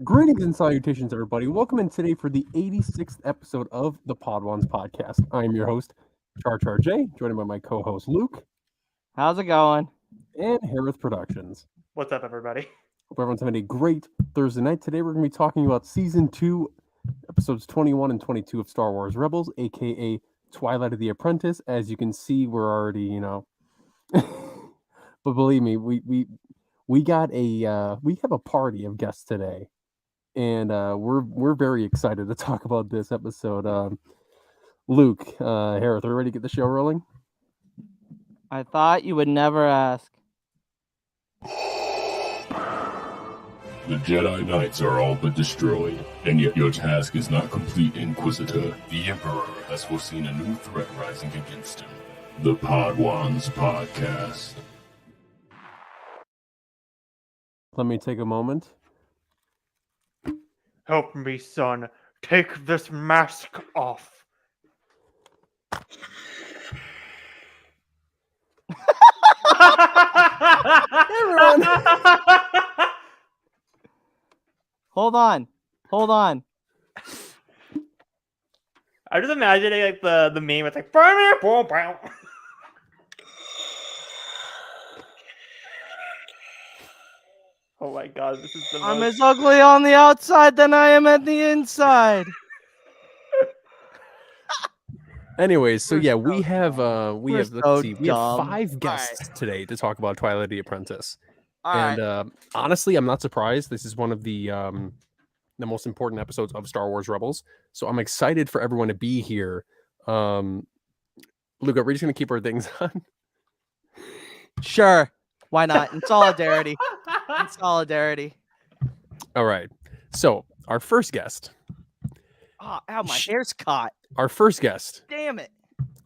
Greetings and salutations, everybody. Welcome in today for the 86th episode of the Podwans podcast. I am your host, Char J, joined by my co-host Luke. How's it going? And Hereth Productions. What's up, everybody? Hope everyone's having a great Thursday night. Today we're going to be talking about Season 2, Episodes 21 and 22 of Star Wars Rebels, aka Twilight of the Apprentice. As you can see, we're already, but believe me, we got we have a party of guests today. And we're very excited to talk about this episode. Luke, Hereth, are you ready to get the show rolling? I thought you would never ask. The Jedi Knights are all but destroyed, and yet your task is not complete, Inquisitor. The Emperor has foreseen a new threat rising against him. The Podwans Podcast. Let me take a moment. Help me, son. Take this mask off. Everyone. Hold on. I'm just imagining like the meme. It's like, boom, boom. Oh my god, this is the I'm most... as ugly on the outside than I am at the inside. Anyways, so We're yeah, so we have We're let's so see, we have dumb. 5 guests today to talk about Twilight of the Apprentice. All And right. honestly, I'm not surprised. This is one of the most important episodes of Star Wars Rebels. So I'm excited for everyone to be here. Luke, are we just gonna keep our things on? Sure. Why not? In solidarity. All right. So our first guest. Oh, ow, my hair's caught. Our first guest. Damn it.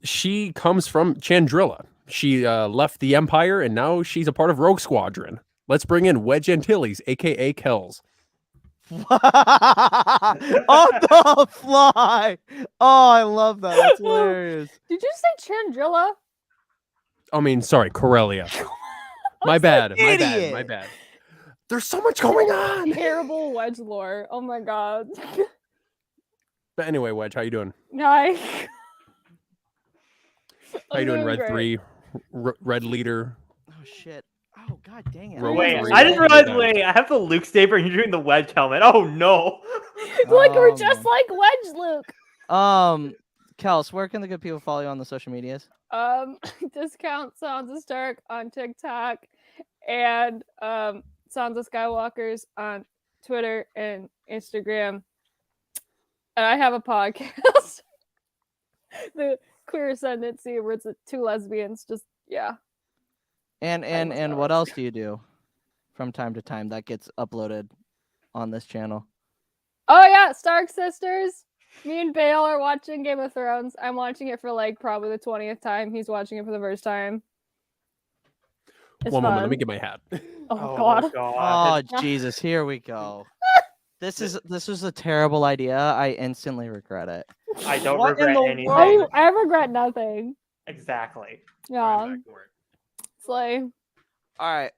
She comes from Chandrilla. She left the Empire and now she's a part of Rogue Squadron. Let's bring in Wedge Antilles, aka Kels. On the fly. Oh, I love that. That's hilarious. Did you say Chandrilla? I mean, sorry, Corellia. My bad. There's so much going on. Terrible Wedge lore. Oh my god. But anyway, Wedge, how you doing? Hi. How you doing, Red Great. 3, Red Leader? Oh, shit. Oh, god dang it. Rogue Wait, Three. I just realized, I have the Luke saber and you're doing the Wedge helmet. Oh no. Look, we're just like Wedge Luke. Kels, where can the good people follow you on the social medias? Discount Sounds of Stark on TikTok and Sounds of Skywalkers on Twitter and Instagram. And I have a podcast. The Queer Ascendancy, where it's 2 lesbians, just And what else do you do from time to time that gets uploaded on this channel? Oh yeah, Stark Sisters. Me and Bale are watching Game of Thrones. I'm watching it for like probably the 20th time. He's watching it for the first time. It's One moment, let fun. me get my hat. Oh god. Oh Jesus, here we go. This was a terrible idea. I instantly regret it. I don't What in regret the anything. world? I regret nothing. Exactly. Yeah. It's like All right.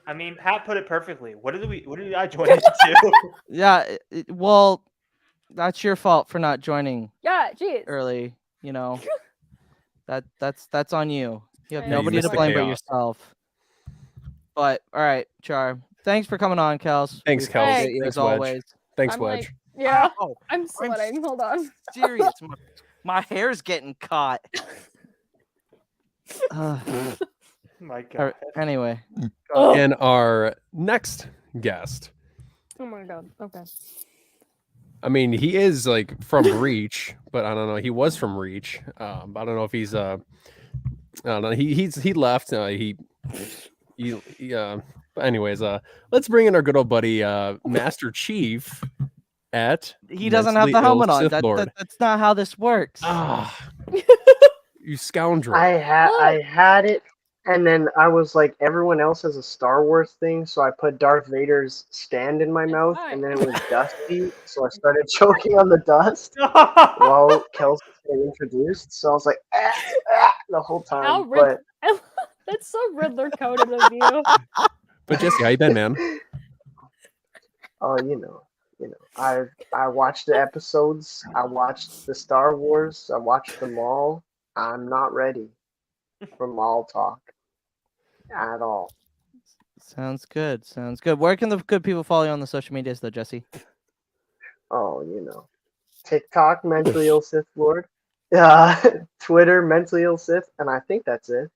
I mean, Pat put it perfectly. What did I join into? Yeah. Well, that's your fault for not joining yeah, jeez. early. You know. That's on you. You have Yeah, you nobody to missed the blame but chaos. yourself. But all right, Char. Thanks for coming on, Kels. Thanks, We Kels. appreciate you Thanks, as Wedge. always. Thanks, I'm Wedge. like, yeah. Oh, I'm sweating. Hold on. serious. My hair's getting caught. My god. Anyway. And our next guest. Oh my god. Okay. I mean, he is like from Reach, but I don't know. He was from Reach. I don't know if he's I don't know. He left. But anyways, let's bring in our good old buddy, Master Chief. He doesn't have the helmet on. That's not how this works. You scoundrel! I had it, and then I was like, everyone else has a Star Wars thing, so I put Darth Vader's stand in my mouth, fine. and then it was dusty, so I started choking on the dust while Kels was getting introduced. So I was like, the whole time. How But That's so Riddler coded of you. But Jesse, how you been, man? Oh, I watched the episodes. I watched the Star Wars. I watched them all. I'm not ready for mall talk at all. Sounds good. Sounds good. Where can the good people follow you on the social medias, though, Jesse? Oh, TikTok, Mentally Ill Sith Lord. Twitter, Mentally Ill Sith, and I think that's it.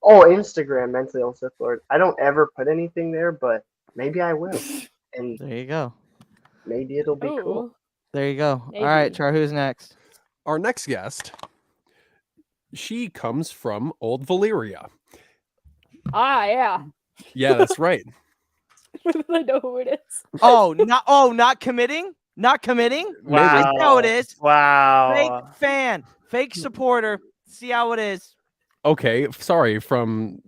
Oh, Instagram, Mentally Ill Sith Lord. I don't ever put anything there, but maybe I will. And There you go. maybe it'll be cool. Ooh. There you go. All right, Maybe. Char, who's next? Our next guest, she comes from Old Valyria. Ah, yeah. Yeah, that's right. I know who it is. Not committing? Not committing? Wow. See how it is. Wow. Fake fan, fake supporter. See how it is. Okay, sorry. From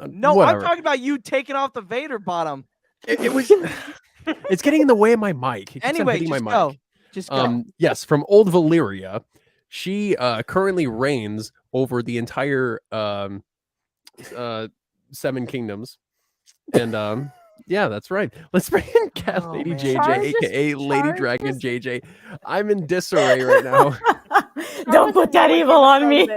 No, whatever. I'm talking about you taking off the Vader bottom. It was. It's getting in the way of my mic. It keeps on Anyway, hitting just my go. mic. Just go. Yes, from Old Valyria. She currently reigns over the entire 7 kingdoms, and yeah, that's right. Let's bring in Cat Oh, Lady man. JJ, Char's just- aka Lady Char's Dragon just- JJ. I'm in disarray right now. Don't put that evil on me.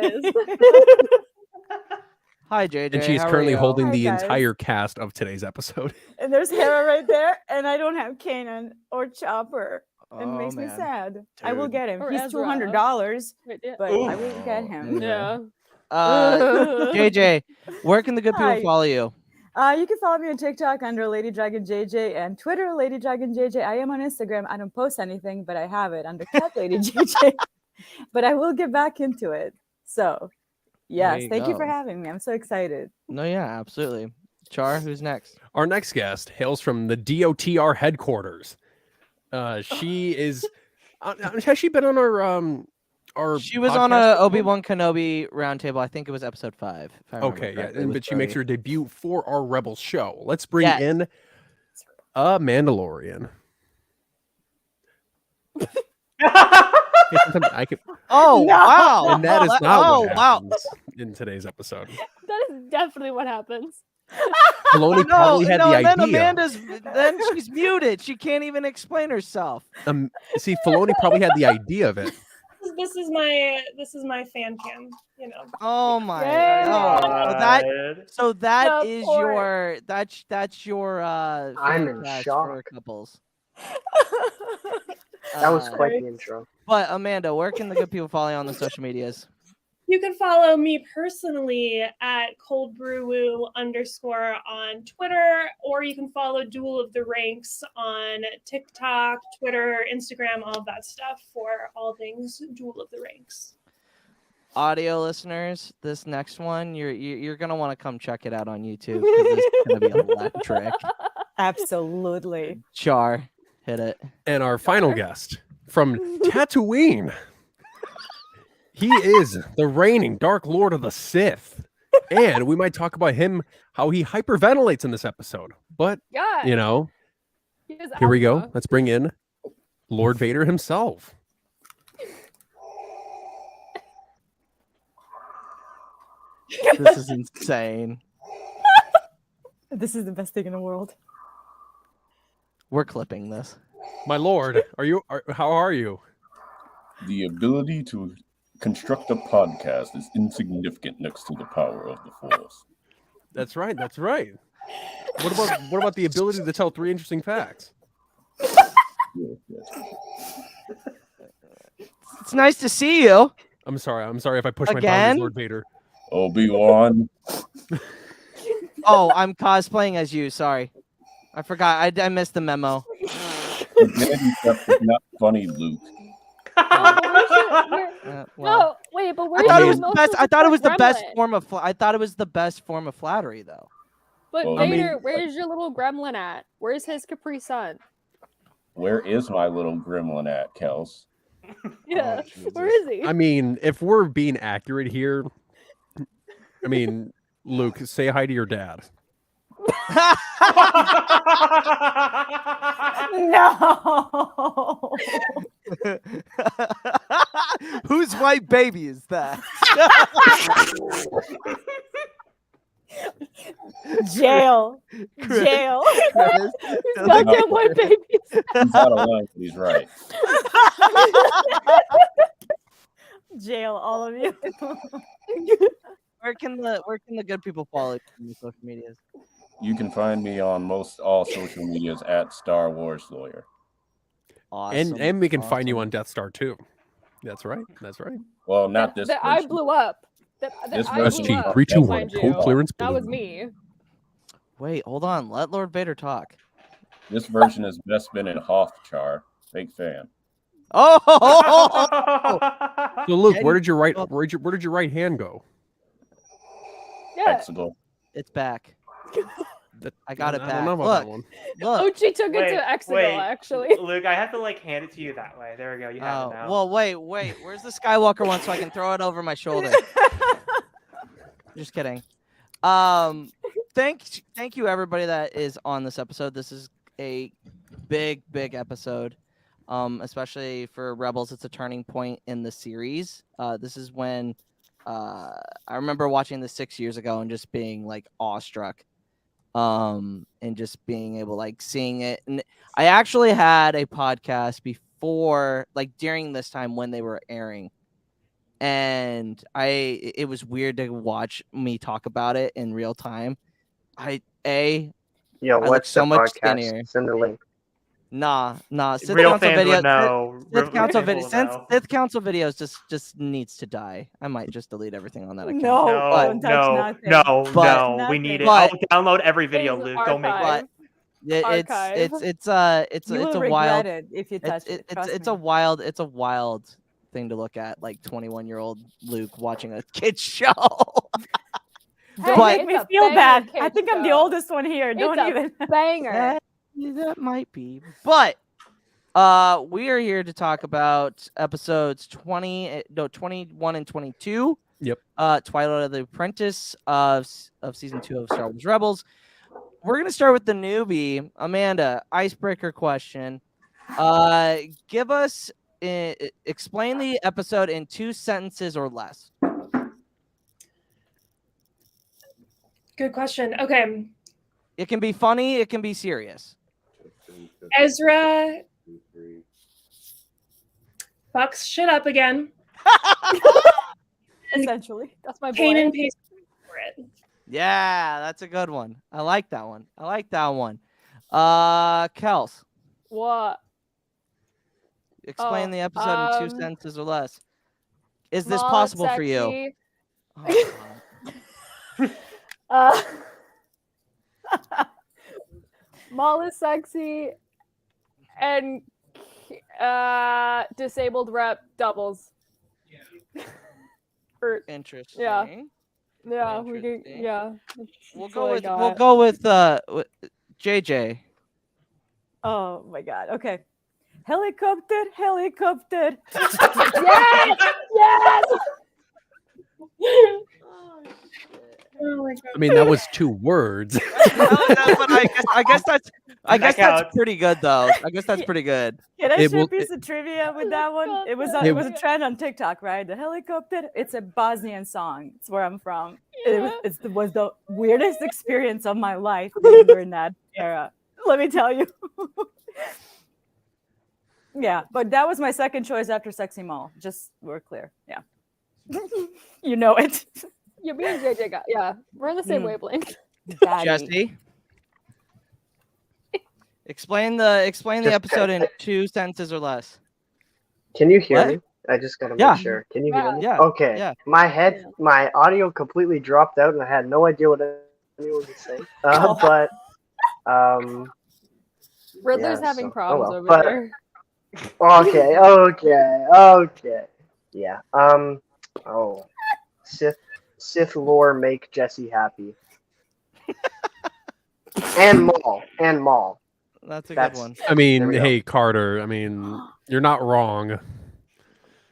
Hi, JJ. And she's how are currently you? holding Hi, the guys. entire cast of today's episode. And there's Hera right there, and I don't have Kanan or Chopper. It Oh, makes me man. sad. I will Dude. get him. Or He's Ezra. $200, Wait, yeah. but Ooh. I will get him. Yeah. JJ, where can the good people Hi. follow you? You can follow me on TikTok under Lady Dragon JJ and Twitter Lady Dragon JJ. I am on Instagram. I don't post anything, but I have it under Cat Lady JJ. But I will get back into it. So, yes, you thank you for go. having me. I'm so excited. No, yeah, absolutely. Char, who's next? Our next guest hails from the DOTR headquarters. She is. Has she been on our? She was on podcast a before? Obi-Wan Kenobi roundtable. I think it was episode 5. If I remember Okay, yeah, correctly. It was but she makes very- her debut for our Rebels show. Let's bring Yes. in a Mandalorian. Hey, sometimes I could, Oh No. wow! and that is not oh what wow! happens in today's episode. That is definitely what happens. Filoni probably had the and then idea. then she's muted. She can't even explain herself. See, Filoni probably had the idea of it. This is my fan cam, Oh my Yeah. god! So that Support. is your that's your I'm fan in cast shock. for couples. That was Uh, quite the intro. But Amanda, where can the good people follow you on the social medias? You can follow me personally at coldbrewwoo_ on Twitter, or you can follow Duel of the Ranks on TikTok, Twitter, Instagram, all of that stuff for all things Duel of the Ranks. Audio listeners, this next one you're gonna want to come check it out on YouTube. 'Cause it's gonna be electric. Absolutely. Char, hit it. And our final guest from Tatooine. He is the reigning Dark Lord of the Sith. And we might talk about him, how he hyperventilates in this episode. But, Yeah. you know, he is here we go. alpha. Let's bring in Lord Vader himself. This is insane. This is the best thing in the world. We're clipping this. My lord, how are you? The ability to construct a podcast is insignificant next to the power of the Force. That's right. That's right. What about the ability to tell 3 interesting facts? Yes, yes. It's nice to see you. I'm sorry if I push my Again? boundaries, Lord Vader. Obi-Wan, Oh, I'm cosplaying as you. Sorry, I forgot. I missed the memo. identity theft is not funny, Luke. Well, Well, no, wait, but I where's thought it the was the most best. I thought it was the best gremlin? form of. I thought it was the best form of flattery, though. But Well, I Vader, mean- where's your little gremlin at? Where's his Capri Sun? Where is my little gremlin at, Kels? Yeah, Jesus. where is he? I mean, if we're being accurate here, I mean, Luke, say hi to your dad. No. Whose white baby is that? Jail. Chris. Jail. Chris. These goddamn white babies. He's out of line, but he's right. Jail, all of you. Where can the good people follow you on the social medias? You can find me on most all social medias at Star Wars Lawyer. Awesome. And we can find you on Death Star too. That's right. That's right. Well, not this That I version. blew up. That This I version blew is up, 3, 2, 1. mind you. Code clearance. That was balloon. me. Wait, hold on. Let Lord Vader talk. This version has best been in Hoth, Char. Big fan. Oh! So Luke, Yeah, where did your right well- where did your right hand go? Yeah. Hexigal. It's back. I got it I back. don't know about Look, that one. look. Ochi took it Wait, to Exegol, wait. actually. Luke, I have to like hand it to you that way. There we go. You have Oh, it now. well, wait. Where's the Skywalker one so I can throw it over my shoulder? Just kidding. Thank you everybody that is on this episode. This is a big episode. Especially for Rebels, it's a turning point in the series. This is when I remember watching this 6 years ago and just being like awestruck. And just being able like seeing it. And I actually had a podcast before, like during this time when they were airing. And it was weird to watch me talk about it in real time. Yo, I look what's so the much podcast? skinnier. Send the link. Nah. Sith Real Council fans video, would know. Sith Council Real video, fans will know. Sith Council videos just needs to die. I might just delete everything on that account. No, No, don't touch no, nothing. no, But- no. We need it. but- I'll download every video, Is Luke. Don't make archive. it. It's Archive. it's You will a regret wild it if you touch it. trust it's me. a wild thing to look at, like 21-year-old Luke watching a kid's show. Don't But- make me It's a feel banger bad. I kid think I'm the show. oldest one here. Don't It's even. a banger. That might be. But we are here to talk about episodes 21 and 22. Yep. Twilight of the Apprentice of season 2 of Star Wars Rebels. We're gonna start with the newbie, Amanda. Icebreaker question. Give us explain the episode in 2 sentences or less. Good question. Okay. It can be funny. It can be serious. Ezra fucks shit up again. Essentially. That's my Pain boy. and pace for it. Yeah, that's a good one. I like that one. Kels, What? explain Oh, the episode in 2 um, sentences or less. Is this Small, possible for you? sexy. Oh, God. Maul is sexy, and disabled rep doubles. Or, Interesting. yeah, we can. Interesting. Yeah, We'll that's go all I with got. JJ. Oh my god. Okay. Helicopter. Yes! Yes! Oh my God. I mean, that was 2 words. But I guess that's counts. pretty good though. I guess that's pretty good. Can I It share a will- piece of trivia with that one? It was Helicopter. it was a trend on TikTok, right? The helicopter. It's a Bosnian song. It's where I'm from. It was the weirdest experience of my life being during that era. Let me tell you. Yeah, but that was my second choice after Sexy Mall. Just we're clear. Yeah. You know it. Yeah, me and JJ got. Yeah, we're on the same Mm. wavelength. Daddy. Jesse, explain the Just- episode in 2 sentences or less. Can you hear What? me? I just gotta make Yeah. sure. Can you hear me? Yeah. Okay. Yeah. My audio completely dropped out, and I had no idea what anyone was saying. But Riddler's Yeah, having so- problems well. over But- there. Okay. Yeah. Oh, Sith lore make Jesse happy. and Maul. That's a That's- good one. I mean, There we go. hey Carter. I mean, you're not wrong.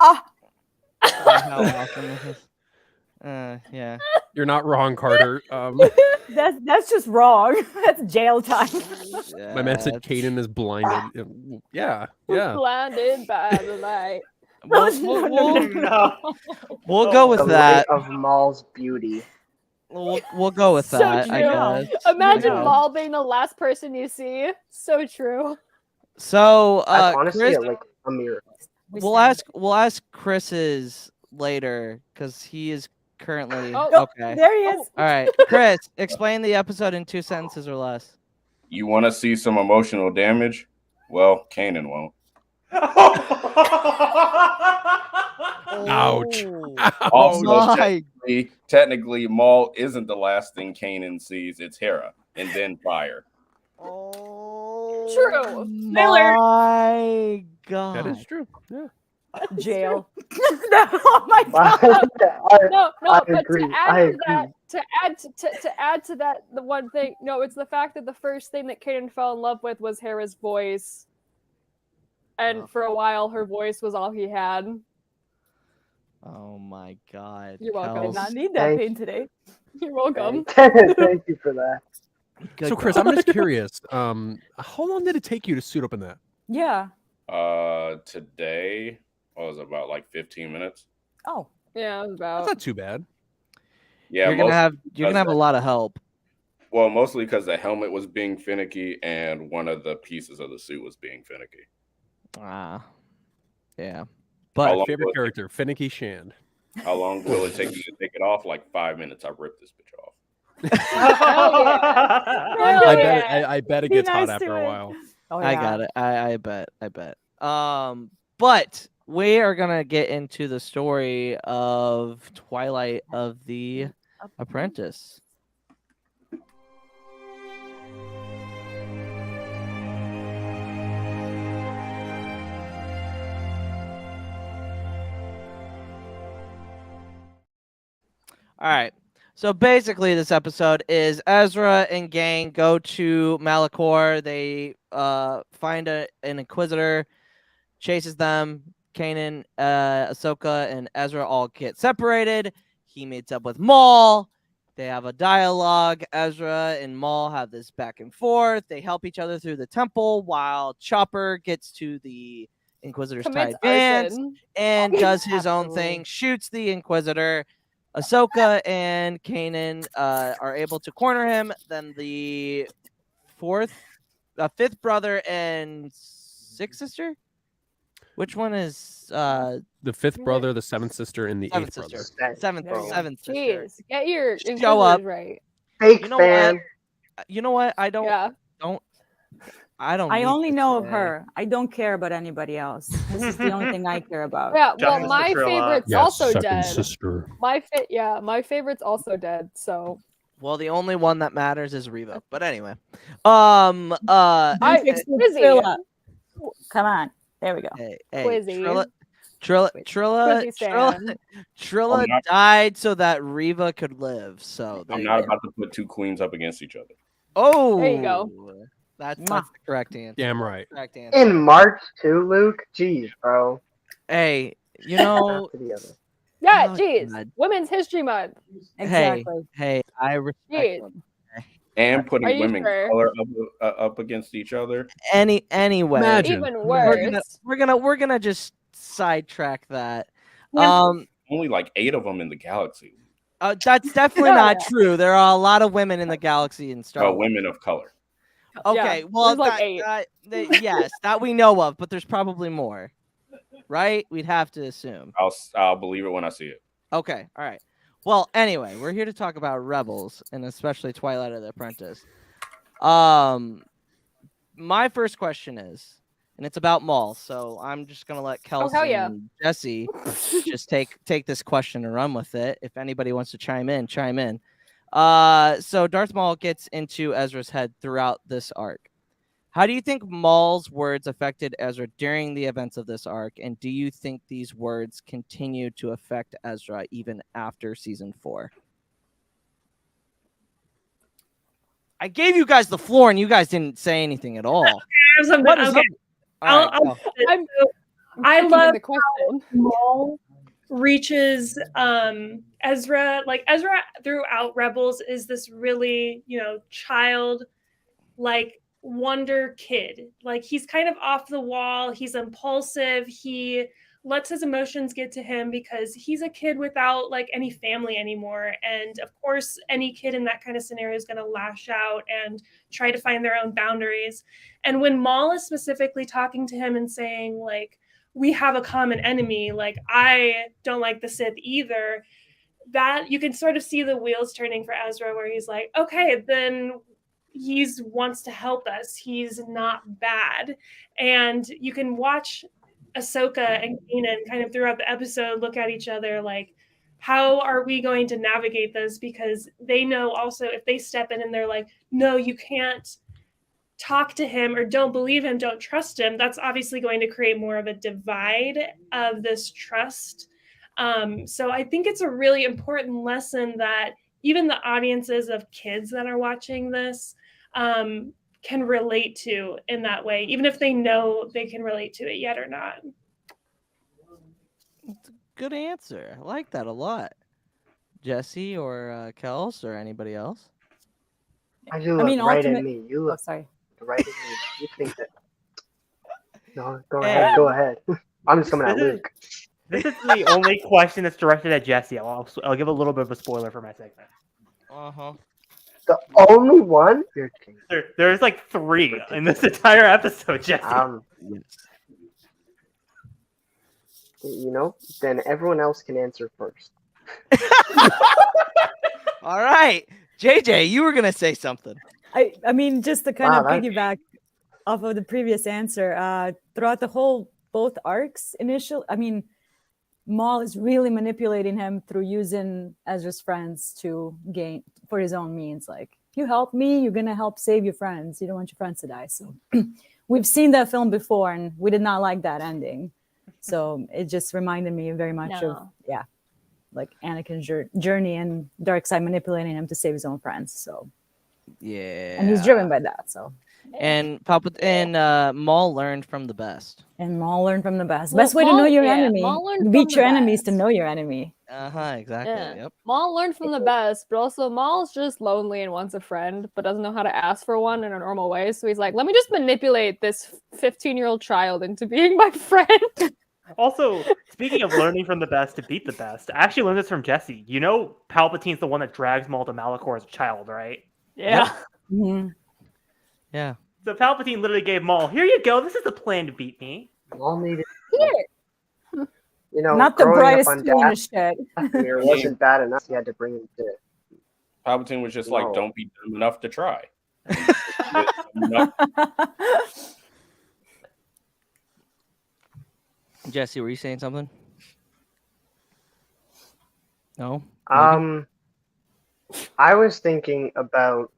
How awesome this is. Yeah. You're not wrong, Carter. That's just wrong. That's jail time. My man said that's- Caden is blinded. Yeah. Blinded by the light. We'll The go with light that. of Maul's beauty. We'll go with So that, I true. guess. Imagine Okay. Maul being the last person you see. So true. So, That's honestly Kris, like a miracle. we'll ask Chris's later because he is currently Oh, okay. There he is. All right, Kris, explain the episode in 2 sentences or less. You want to see some emotional damage? Well, Kanan won't. Ouch. Also, my. technically, Maul isn't the last thing Kanan sees. It's Hera, and then fire. True. My God. That is true. Yeah. Jail. Oh my god. No, I but agree. to add I to that, agree. to add to that, the one thing, no, it's the fact that the first thing that Kaden fell in love with was Hera's voice, and for a while, her voice was all he had. Oh my God. You're welcome. Did not Kels. need that pain today. You're welcome. Thank you for that. Good So, Kris, God. I'm just curious. How long did it take you to suit up in that? Yeah. Today was about like 15 minutes. Oh. Yeah, it was That's about. not too bad. Yeah, you're gonna have because a lot of help. Well, mostly because the helmet was being finicky and one of the pieces of the suit was being finicky. Yeah. How But long Favorite will it- character, Finicky Shand. How long will it take you to take it off? Like 5 minutes. I ripped this bitch off. I bet it Be gets hot nice to after a it. while. Oh, I got it. I bet. But we are gonna get into the story of Twilight of the Apprentice. All right. So basically, this episode is Ezra and gang go to Malachor. They find an Inquisitor, chases them. Kanan, Ahsoka, and Ezra all get separated. He meets up with Maul. They have a dialogue. Ezra and Maul have this back and forth. They help each other through the temple while Chopper gets to the Inquisitor's Commits TIE Advance arson. and does his own thing, shoots the Inquisitor. Ahsoka and Kanan are able to corner him. Then the fifth brother and sixth sister? Which one is The fifth brother, the seventh sister, and the seventh eighth sister? brother. Seventh There you go. sister. Jeez, get your Show up. Inquisitors right. Fake You know fan. You know what? I don't. Yeah. I don't. I need only to know of say. her. I don't care about anybody else. This is the only thing I care about. Yeah, well, Justice my for Trilla. favorite's Yes, also second dead. sister. My favorite's also dead. So Well, the only one that matters is Reva. But anyway, Quizzy. Come on. There we go. hey, Quizzy. Quizzy Trilla I'm not- died so that Reva could live. So there I'm you not go. about to put two queens up against each other. Oh, There you go. That's Mwah. the correct answer. Damn right. Correct answer. In March too, Luke. Jeez, bro. Hey, you know, After the other. Yeah, Oh, jeez. God. Women's History Month. Exactly. hey, I respect Jeez. them. And Are putting you women sure? of color up against each other. Anyway, Imagine. Even we're worse. we're gonna just sidetrack that. Yeah. Only like 8 of them in the galaxy. That's definitely not true. There are a lot of women in the galaxy in Star Wars. Women of color. Okay, Yeah, well, there's like 8. yes, that we know of, but there's probably more, right? We'd have to assume. I'll believe it when I see it. Okay, all right. Well, anyway, we're here to talk about Rebels and especially Twilight of the Apprentice. My first question is, and it's about Maul, so I'm just gonna let Kels hell yeah. and Jesse just take this question and run with it. If anybody wants to chime in, chime in. So Darth Maul gets into Ezra's head throughout this arc. How do you think Maul's words affected Ezra during the events of this arc, and do you think these words continue to affect Ezra even after season 4? I gave you guys the floor, and you guys didn't say anything at all. Here's something- What is okay. up? All right, I'll- go. I'm I thinking love the question. Maul reaches Ezra. Like Ezra throughout Rebels is this really, child like wonder kid. Like he's kind of off the wall, he's impulsive, he lets his emotions get to him because he's a kid without like any family anymore. And of course, any kid in that kind of scenario is going to lash out and try to find their own boundaries. And when Maul is specifically talking to him and saying, like, we have a common enemy, like, I don't like the Sith either, that you can sort of see the wheels turning for Ezra, where he's like, okay, then he wants to help us. He's not bad. And you can watch Ahsoka and Kanan kind of throughout the episode look at each other like, how are we going to navigate this? Because they know also if they step in and they're like, no, you can't talk to him or don't believe him, don't trust him, that's obviously going to create more of a divide of this trust. So I think it's a really important lesson that even the audiences of kids that are watching this can relate to in that way, even if they know they can relate to it yet or not. That's a good answer. I like that a lot. Jesse or Kels or anybody else? You look right at me. You look right at me. You think that? No, go ahead. I'm just coming at Luke. This is the only question that's directed at Jesse. I'll give a little bit of a spoiler for my segment. The only one? There's like 3 in this entire episode, Jesse. Then everyone else can answer first. All right. JJ, you were going to say something. I mean, just to kind of piggyback off of the previous answer, throughout the whole, both arcs, Maul is really manipulating him through using Ezra's friends to gain for his own means. Like, if you help me, you're going to help save your friends. You don't want your friends to die. So we've seen that film before, and we did not like that ending. So it just reminded me very much of, like Anakin's journey and Darkseid manipulating him to save his own friends. So, yeah. And he's driven by that. So. And Maul learned from the best. And Maul learned from the best. Best way to know your enemy. Beat your enemies to know your enemy. Exactly. Yeah. Yep. Maul learned from the best, but also Maul's just lonely and wants a friend, but doesn't know how to ask for one in a normal way. So he's like, let me just manipulate this 15-year-old child into being my friend. Also, speaking of learning from the best to beat the best, I actually learned this from Jesse. You know Palpatine's the one that drags Maul to Malachor as a child, right? Yeah. Mm-hmm. Yeah. So Palpatine literally gave Maul, here you go, this is the plan to beat me. Maul needed... Here. Not the brightest tool in the shed. It wasn't bad enough. He had to bring him to it. Palpatine was just like, don't be dumb enough to try. Jesse, were you saying something? No? I was thinking about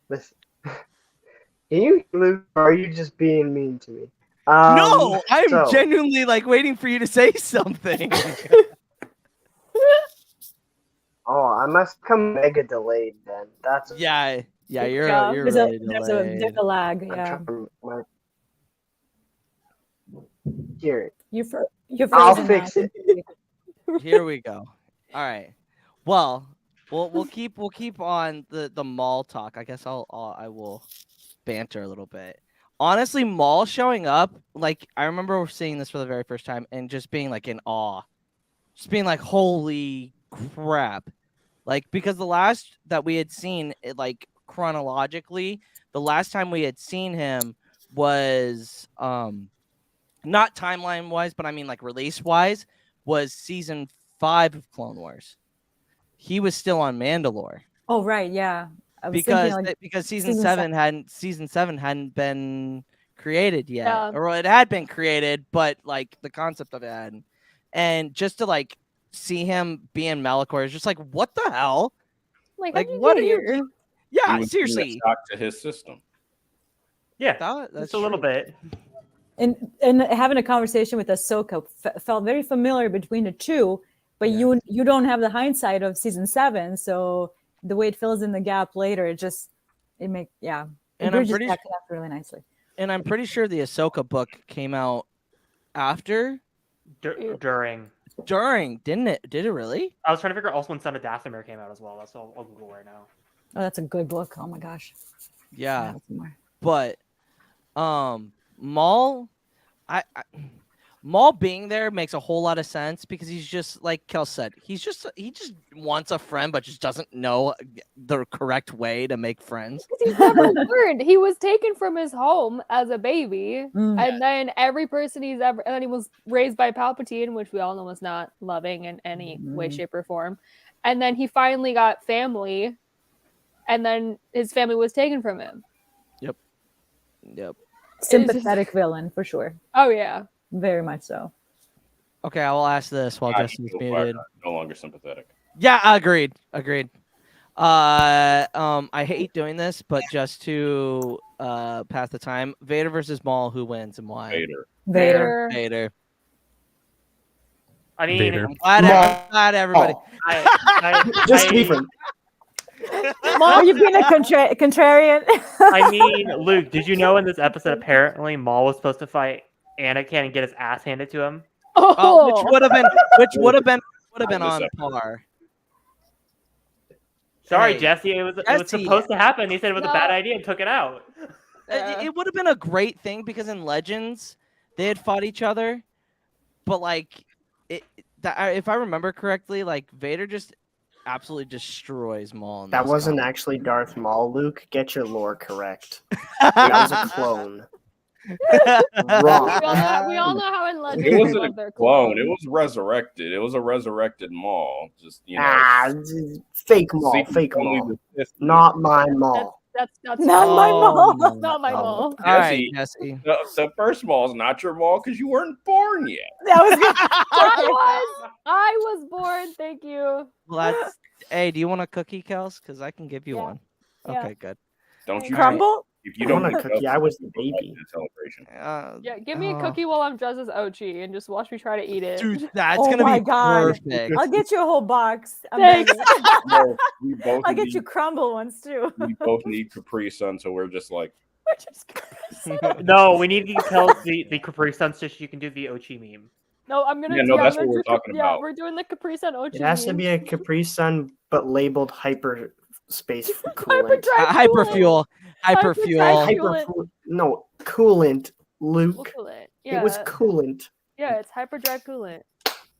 this. Luke, or are you just being mean to me? No, I'm genuinely like waiting for you to say something. I must come mega delayed then. That's yeah, you're there's really there's a lag. Yeah. Here. You're I'll fix it. Here we go. All right. Well, we'll keep on the Maul talk. I guess I will banter a little bit. Honestly, Maul showing up, like I remember seeing this for the very first time and just being like in awe, just being like, holy crap! Like, because the last that we had seen, like chronologically, the last time we had seen him was not timeline wise, but I mean like release wise, was season 5 of Clone Wars. He was still on Mandalore. Oh right, yeah. Because season 7 hadn't been created yet, or it had been created, but like the concept of it hadn't. And just to like see him be in Malachor is just like, what the hell? Like what are you? Yeah, seriously. Shock to his system. Yeah, that's a little bit. And having a conversation with Ahsoka felt very familiar between the two, but you don't have the hindsight of season 7, so the way it fills in the gap later, it bridges back up really nicely. And I'm pretty sure the Ahsoka book came out after, during, didn't it? Did it really? I was trying to figure out also when Son of Dathomir came out as well. That's all I'll Google right now. Oh, that's a good book. Oh my gosh. Yeah, but Maul, Maul being there makes a whole lot of sense because he's just like Kels said. He just wants a friend, but just doesn't know the correct way to make friends. He's never learned. He was taken from his home as a baby, and then every person and then he was raised by Palpatine, which we all know was not loving in any way, shape, or form. And then he finally got family, and then his family was taken from him. Yep. Sympathetic villain for sure. Oh yeah. Very much so. Okay, I will ask this while Justin's muted. No longer sympathetic. Yeah, agreed. I hate doing this, but just to pass the time, Vader versus Maul, who wins and why? Vader. I mean, Vader. I'm glad everybody. Just different. Maul, you've been a contrarian. I mean, Luke, did you know in this episode apparently Maul was supposed to fight Anakin and get his ass handed to him? Which would have been on par. Sorry, Hey, Jesse. It was supposed to happen. He said it was a bad idea and took it out. It would have been a great thing because in Legends they had fought each other, but like if I remember correctly, like Vader just absolutely destroys Maul. That wasn't actually Darth Maul, Luke. Get your lore correct. That was a clone. Wrong. We all know how in Legends It wasn't love their a clone. It clones. was resurrected. It was a resurrected Maul. Just Fake Maul. Fake Maul. Not my Maul. That's Not my Maul. Not my Maul. All right, Jesse. The first Maul is not your Maul because you weren't born yet. That was good. I was born. Thank you. Well, hey, do you want a cookie, Kels? Because I can give you one. Yeah. Okay, good. Don't you Crumble? If you I don't want a pick cookie. up I was the baby. celebration. Yeah, give me a cookie while I'm dressed as Ochi and just watch me try to eat it. Dude, that's Oh gonna my be God. perfect. I'll get you a whole box. Thanks. No, we both I'll get need, you crumble ones too. we both need Capri Sun, so we're just like No, we need to tell the Capri Sun so you can do the Ochi meme. No, I'm gonna. Yeah, no, I'm that's gonna what we're do talking Yeah, about. we're doing the Capri Sun Ochi. It has to meme. be a Capri Sun, but labeled hyperspace Hyperdrive Hyperfuel. Hyperfuel. Hyperdrive No, coolant, Luke. coolant. It was Yeah. coolant. Yeah, it's hyperdrive coolant.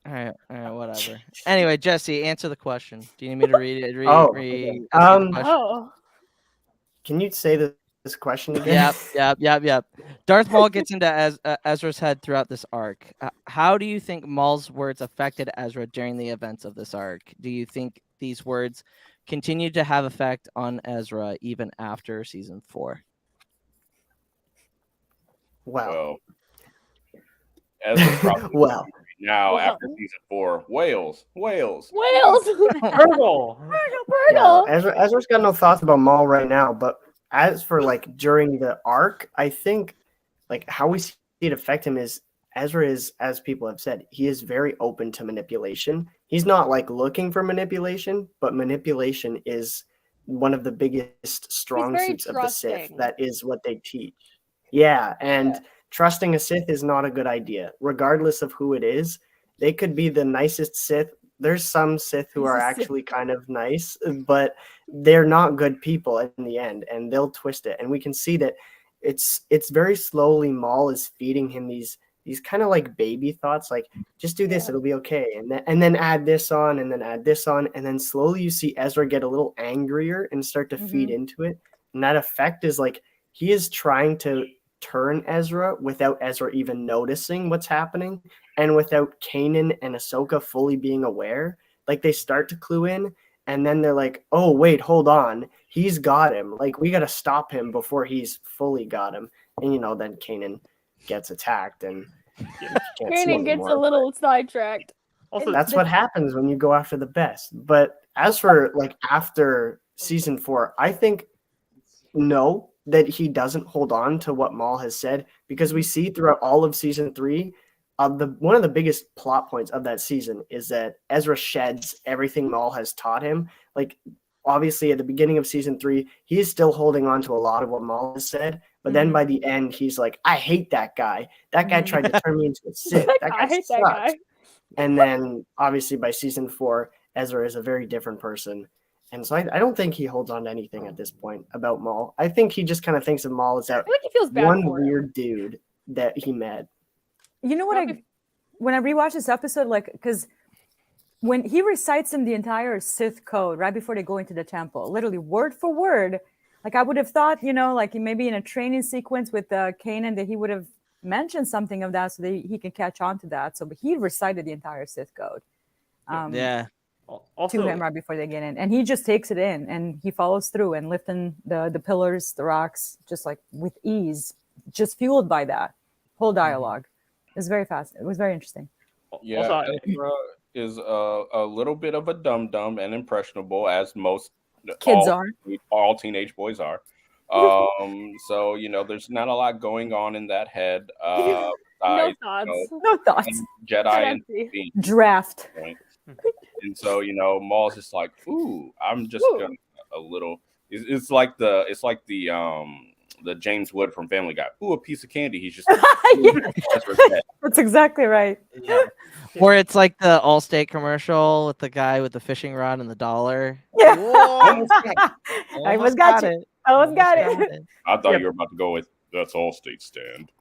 All right, whatever. Anyway, Jesse, answer the question. Do you need me to read it? Okay. ask you the question? Oh. Can you say this question again? Yep. Darth Maul gets into Ezra's head throughout this arc. How do you think Maul's words affected Ezra during the events of this arc? Do you think these words continue to have effect on Ezra even after season 4? Wow. Ezra probably Well. now after season 4. Whales. Whales. Purgle. Purgle. Ezra's got no thoughts about Maul right now, but as for like during the arc, I think like how we see it affect him is Ezra is, as people have said, he is very open to manipulation. He's not like looking for manipulation, but manipulation is one of the biggest strong very suits of the Sith. trusting. That is what they teach. Yeah, and trusting a Sith is not a good idea, regardless of who it is. They could be the nicest Sith. There's some Sith who are actually kind of nice, but they're not good people in the end, and they'll twist it. And we can see that it's very slowly Maul is feeding him these kind of like baby thoughts, like just do this, it'll be okay, and then add this on, and then add this on, and then slowly you see Ezra get a little angrier and start to feed into it. And that effect is like he is trying to turn Ezra without Ezra even noticing what's happening, and without Kanan and Ahsoka fully being aware. Like they start to clue in, and then they're like, oh wait, hold on, he's got him, like we got to stop him before he's fully got him. And then Kanan gets attacked, and Kanan gets a little sidetracked. Also, that's what happens when you go after the best. But as for like after season 4, I think no, that he doesn't hold on to what Maul has said, because we see throughout all of season 3, one of the biggest plot points of that season is that Ezra sheds everything Maul has taught him. Like obviously at the beginning of season 3, he is still holding on to a lot of what Maul has said, but then by the end, he's like, I hate that guy. That guy tried to turn me into a Sith. That guy I hate sucks. that guy. And then obviously by season 4, Ezra is a very different person. And so I don't think he holds on to anything at this point about Maul. I think he just kind of thinks of Maul as that I feel like he feels bad one for him. weird dude that he met. You know what? When I rewatch this episode, like, because when he recites him the entire Sith code right before they go into the temple, literally word for word, like I would have thought, like maybe in a training sequence with Kanan that he would have mentioned something of that so that he can catch on to that. So, but he recited the entire Sith code. Also, to him right before they get in, and he just takes it in and he follows through and lifting the pillars, the rocks, just like with ease, just fueled by that whole dialogue. It was very fast. It was very interesting. Yeah, Also, Ezra is a little bit of a dum-dum and impressionable, as most Kids are. All teenage boys are. So, there's not a lot going on in that head. No Besides, thoughts. No thoughts. Jedi and Empty. Sith Draft. point. And so, Maul's just like, ooh, I'm just Ooh. gonna a little. It's like the James Wood from Family Guy. Ooh, a piece of candy. He's just. That's exactly right. Yeah. Or it's like the Allstate commercial with the guy with the fishing rod and the dollar. Yeah. Whoa, I almost got you. I almost got it. I thought you were about to go with that's Allstate stand.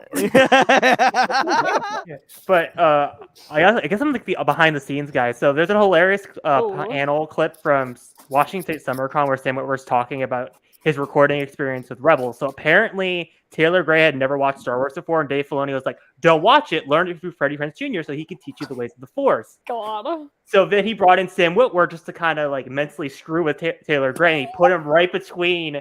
But I guess I'm like the behind the scenes guy. So there's a hilarious panel clip from Washington State SummerCon where Sam Witwer's talking about his recording experience with Rebels. So apparently Taylor Gray had never watched Star Wars before, and Dave Filoni was like, "Don't watch it. Learn it through Freddie Prinze Jr. so he can teach you the ways of the Force." God. So then he brought in Sam Witwer just to kind of like mentally screw with Taylor Gray. And he put him right between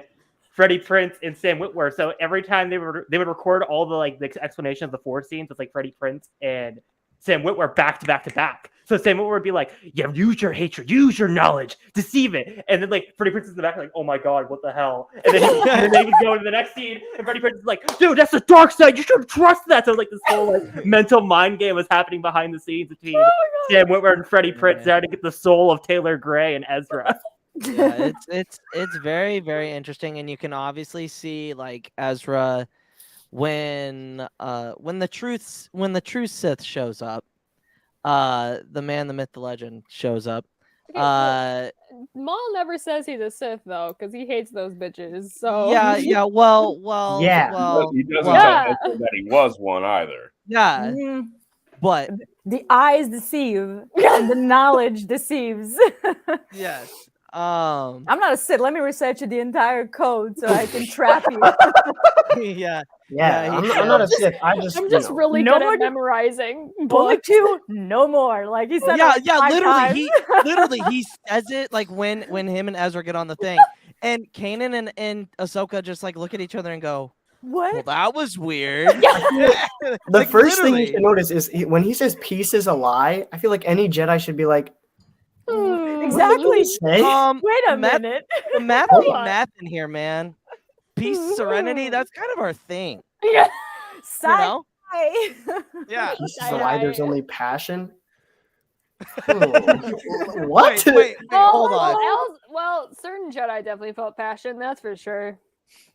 Freddie Prinze and Sam Witwer. So every time they would record all the explanation of the Force scenes with like Freddie Prinze and Sam Witwer back to back to back. So Sam Witwer would be like, "Yeah, use your hatred, use your knowledge, deceive it." And then like Freddie Prinze is in the back like, "Oh my god, what the hell?" And then they would go to the next scene, and Freddie Prinze is like, "Dude, that's the dark side. You should trust that." So like this whole like mental mind game was happening behind the scenes between Sam Witwer and Freddie Prinze trying to get the soul of Taylor Gray and Ezra. Yeah, it's very, very interesting, and you can obviously see like Ezra when the true Sith shows up, the man, the myth, the legend shows up. Maul never says he's a Sith though, because he hates those bitches. So Well, He doesn't Yeah. say that he was one either. yeah, Mhm. but The eyes deceive and the knowledge deceives. yes, I'm not a Sith. Let me recite you the entire code so I can trap you. yeah. Yeah, he I'm not a Sith. I just, I'm just really No good more at memorizing Only books. two, no more. Like he said. Yeah, like yeah, 5 literally, times. he says it like when him and Ezra get on the thing, and Kanan and Ahsoka just like look at each other and go, "Well, What? that was weird." The Like, first thing literally. you should notice is when he says peace is a lie, I feel like any Jedi should be like, Exactly. say? Wait a Math- minute. The math Hold be on. math in here, man. Peace, serenity, that's kind of our thing. Yeah. You know? Sci-fi. Yeah. Peace is a lie, there's only passion. What? Wait, hold on. Well, certain Jedi definitely felt passion. That's for sure.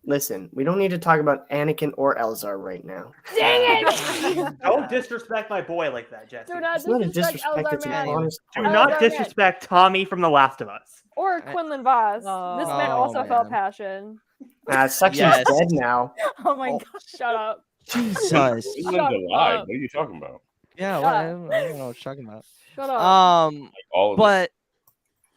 Listen, we don't need to talk about Anakin or Elzar right now. Dang it! Don't disrespect my boy like that, Jesse. Do not It's not a disrespect disrespect, it's an Elzar Man honest Do Oh, not darn it. disrespect Tommy from The Last of Us. or Quinlan Voss. This man Oh, also felt man. passion. Section's Yes. dead now. Oh my god. Shut up. Jesus. England's Shut alive. up. What are you talking about? Yeah, Yeah. I don't know what you're talking about. Shut up. All of But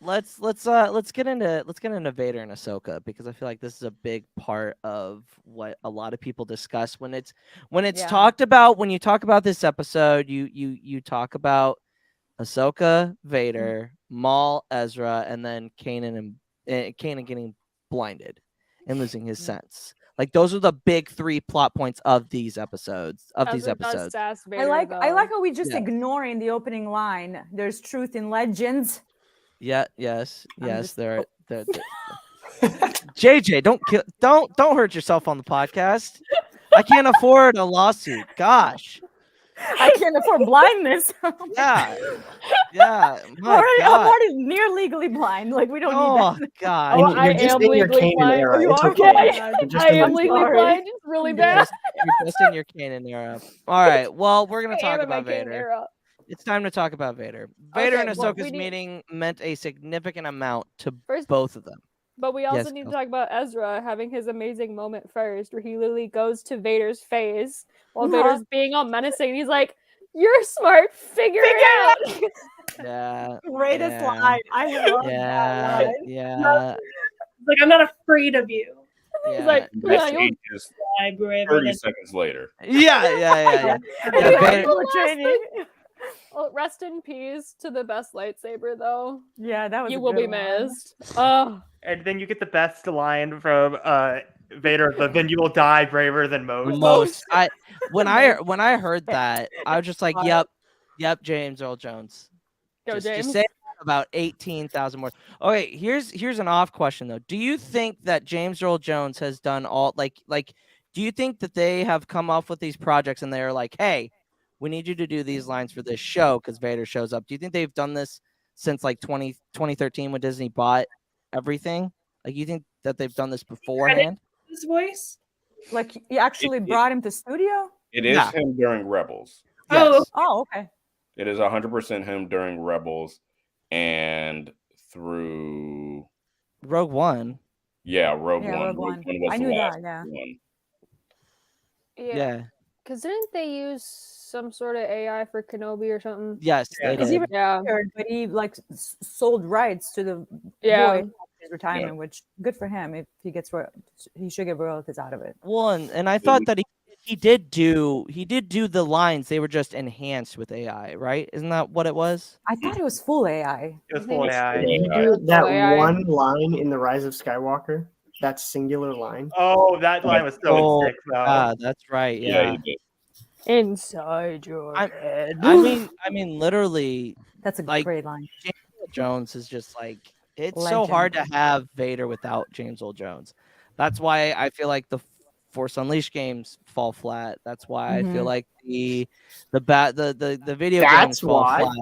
let's get into Vader and Ahsoka, because I feel like this is a big part of what a lot of people discuss when it's Yeah. talked about. When you talk about this episode, you talk about Ahsoka, Vader, Maul, Ezra, and then Kanan getting blinded and losing his sense. Like those are the big 3 plot points of these episodes. Ezra does sass Vader, I like though. how we just Yeah. ignoring the opening line. There's truth in legends. Yeah. Yes. I'm Yes. just- There. JJ, don't hurt yourself on the podcast. I can't afford a lawsuit. Gosh. I can't afford blindness. Yeah. Yeah. My I'm God. already near legally blind. Like we don't Oh need that. God. Oh, And I you're just am in your legally Kanan blind. era. You It's are okay. right. You're just I in am the- legally Sorry. blind. It's really You're bad. just in your Kanan era. All right. Well, we're gonna I talk am in my about Kanan Vader. era. It's time to talk about Vader. Vader Okay, and well, Ahsoka's we need- meeting meant a significant amount to First- both of them. But we also Yes, need to Kels. talk about Ezra having his amazing moment first, where he literally goes to Vader's face while Aw. Vader's being all menacing. He's like, "You're smart. Figure it out." Yeah. Greatest Yeah. line. I love that Yeah. line. Yeah. Like, I'm not afraid of you. He's Yeah. like, That "Yeah, you'll." scene is I'm braver 30 than seconds later. Yeah. And Yeah, he Vader- also lost training. Well, rest in peace to the best lightsaber, though. Yeah, that was You a will good be one. missed. Oh, And then you get the best line from Vader, then you will die braver than most. Most. When I heard that, I was just like, yep, James Earl Jones. go Just James. say about 18,000 more. Okay, here's an off question though. Do you think that James Earl Jones has done all like do you think that they have come up with these projects and they're like, hey, we need you to do these lines for this show because Vader shows up? Do you think they've done this since like 2013 when Disney bought everything? Like, you think that they've done this beforehand? his voice. Like you actually brought him to studio? It is Yeah. him during Rebels. Oh, Yes. Oh, okay. It is 100% him during Rebels and through Rogue One. Rogue Yeah, One. Rogue One. Was I the knew last that, yeah. one. Yeah. Because didn't they use some sort of AI for Kenobi or something? Yes, Yeah. they He's did. even Yeah. retired, but he like sold rights to the Yeah. voice after his retirement, which good for him. If he gets he should get royalties out of it. Well, and I thought that he did do the lines. They were just enhanced with AI, right? Isn't that what it was? I thought it was full AI. It was full AI. Did you do that AI. one line in The Rise of Skywalker? That singular line? Oh, that line was so Oh, sick, though. Ah, that's right. Yeah. he did. Inside your head. I mean, literally, That's a like, great line. James Earl Jones is just like, it's so hard to have Vader without James Earl Jones. That's why I feel like the Force Unleashed games fall flat. That's why I feel like the video games fall why. flat.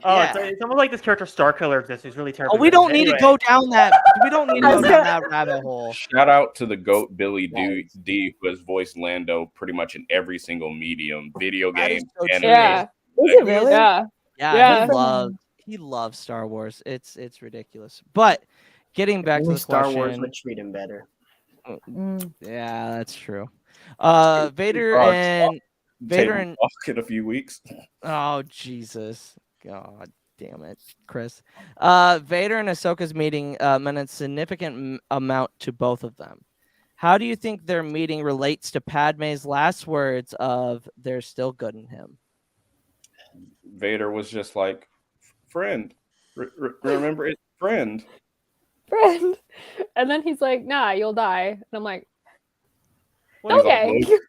Oh, Yeah. it's almost like this character Starkiller exists who's really terrible. Oh, we don't need to Anyway. go down that. We don't need to go down that rabbit hole. Shout out to the GOAT Billy D, who has voiced Lando pretty much in every single medium, video That is game, so anime. true. Yeah. Is it really? Yeah. Yeah, Yeah. he loves Star Wars. It's ridiculous. But getting back to Only the Star question, Wars would treat him better. yeah, that's true. Vader and Talk in a few weeks. oh Jesus, God damn it, Kris. Vader and Ahsoka's meeting meant a significant amount to both of them. How do you think their meeting relates to Padme's last words of "There's still good in him"? Vader was just like, friend. Remember it, friend. Friend. And then he's like, nah, you'll die. And I'm like, He's like, okay. "Well,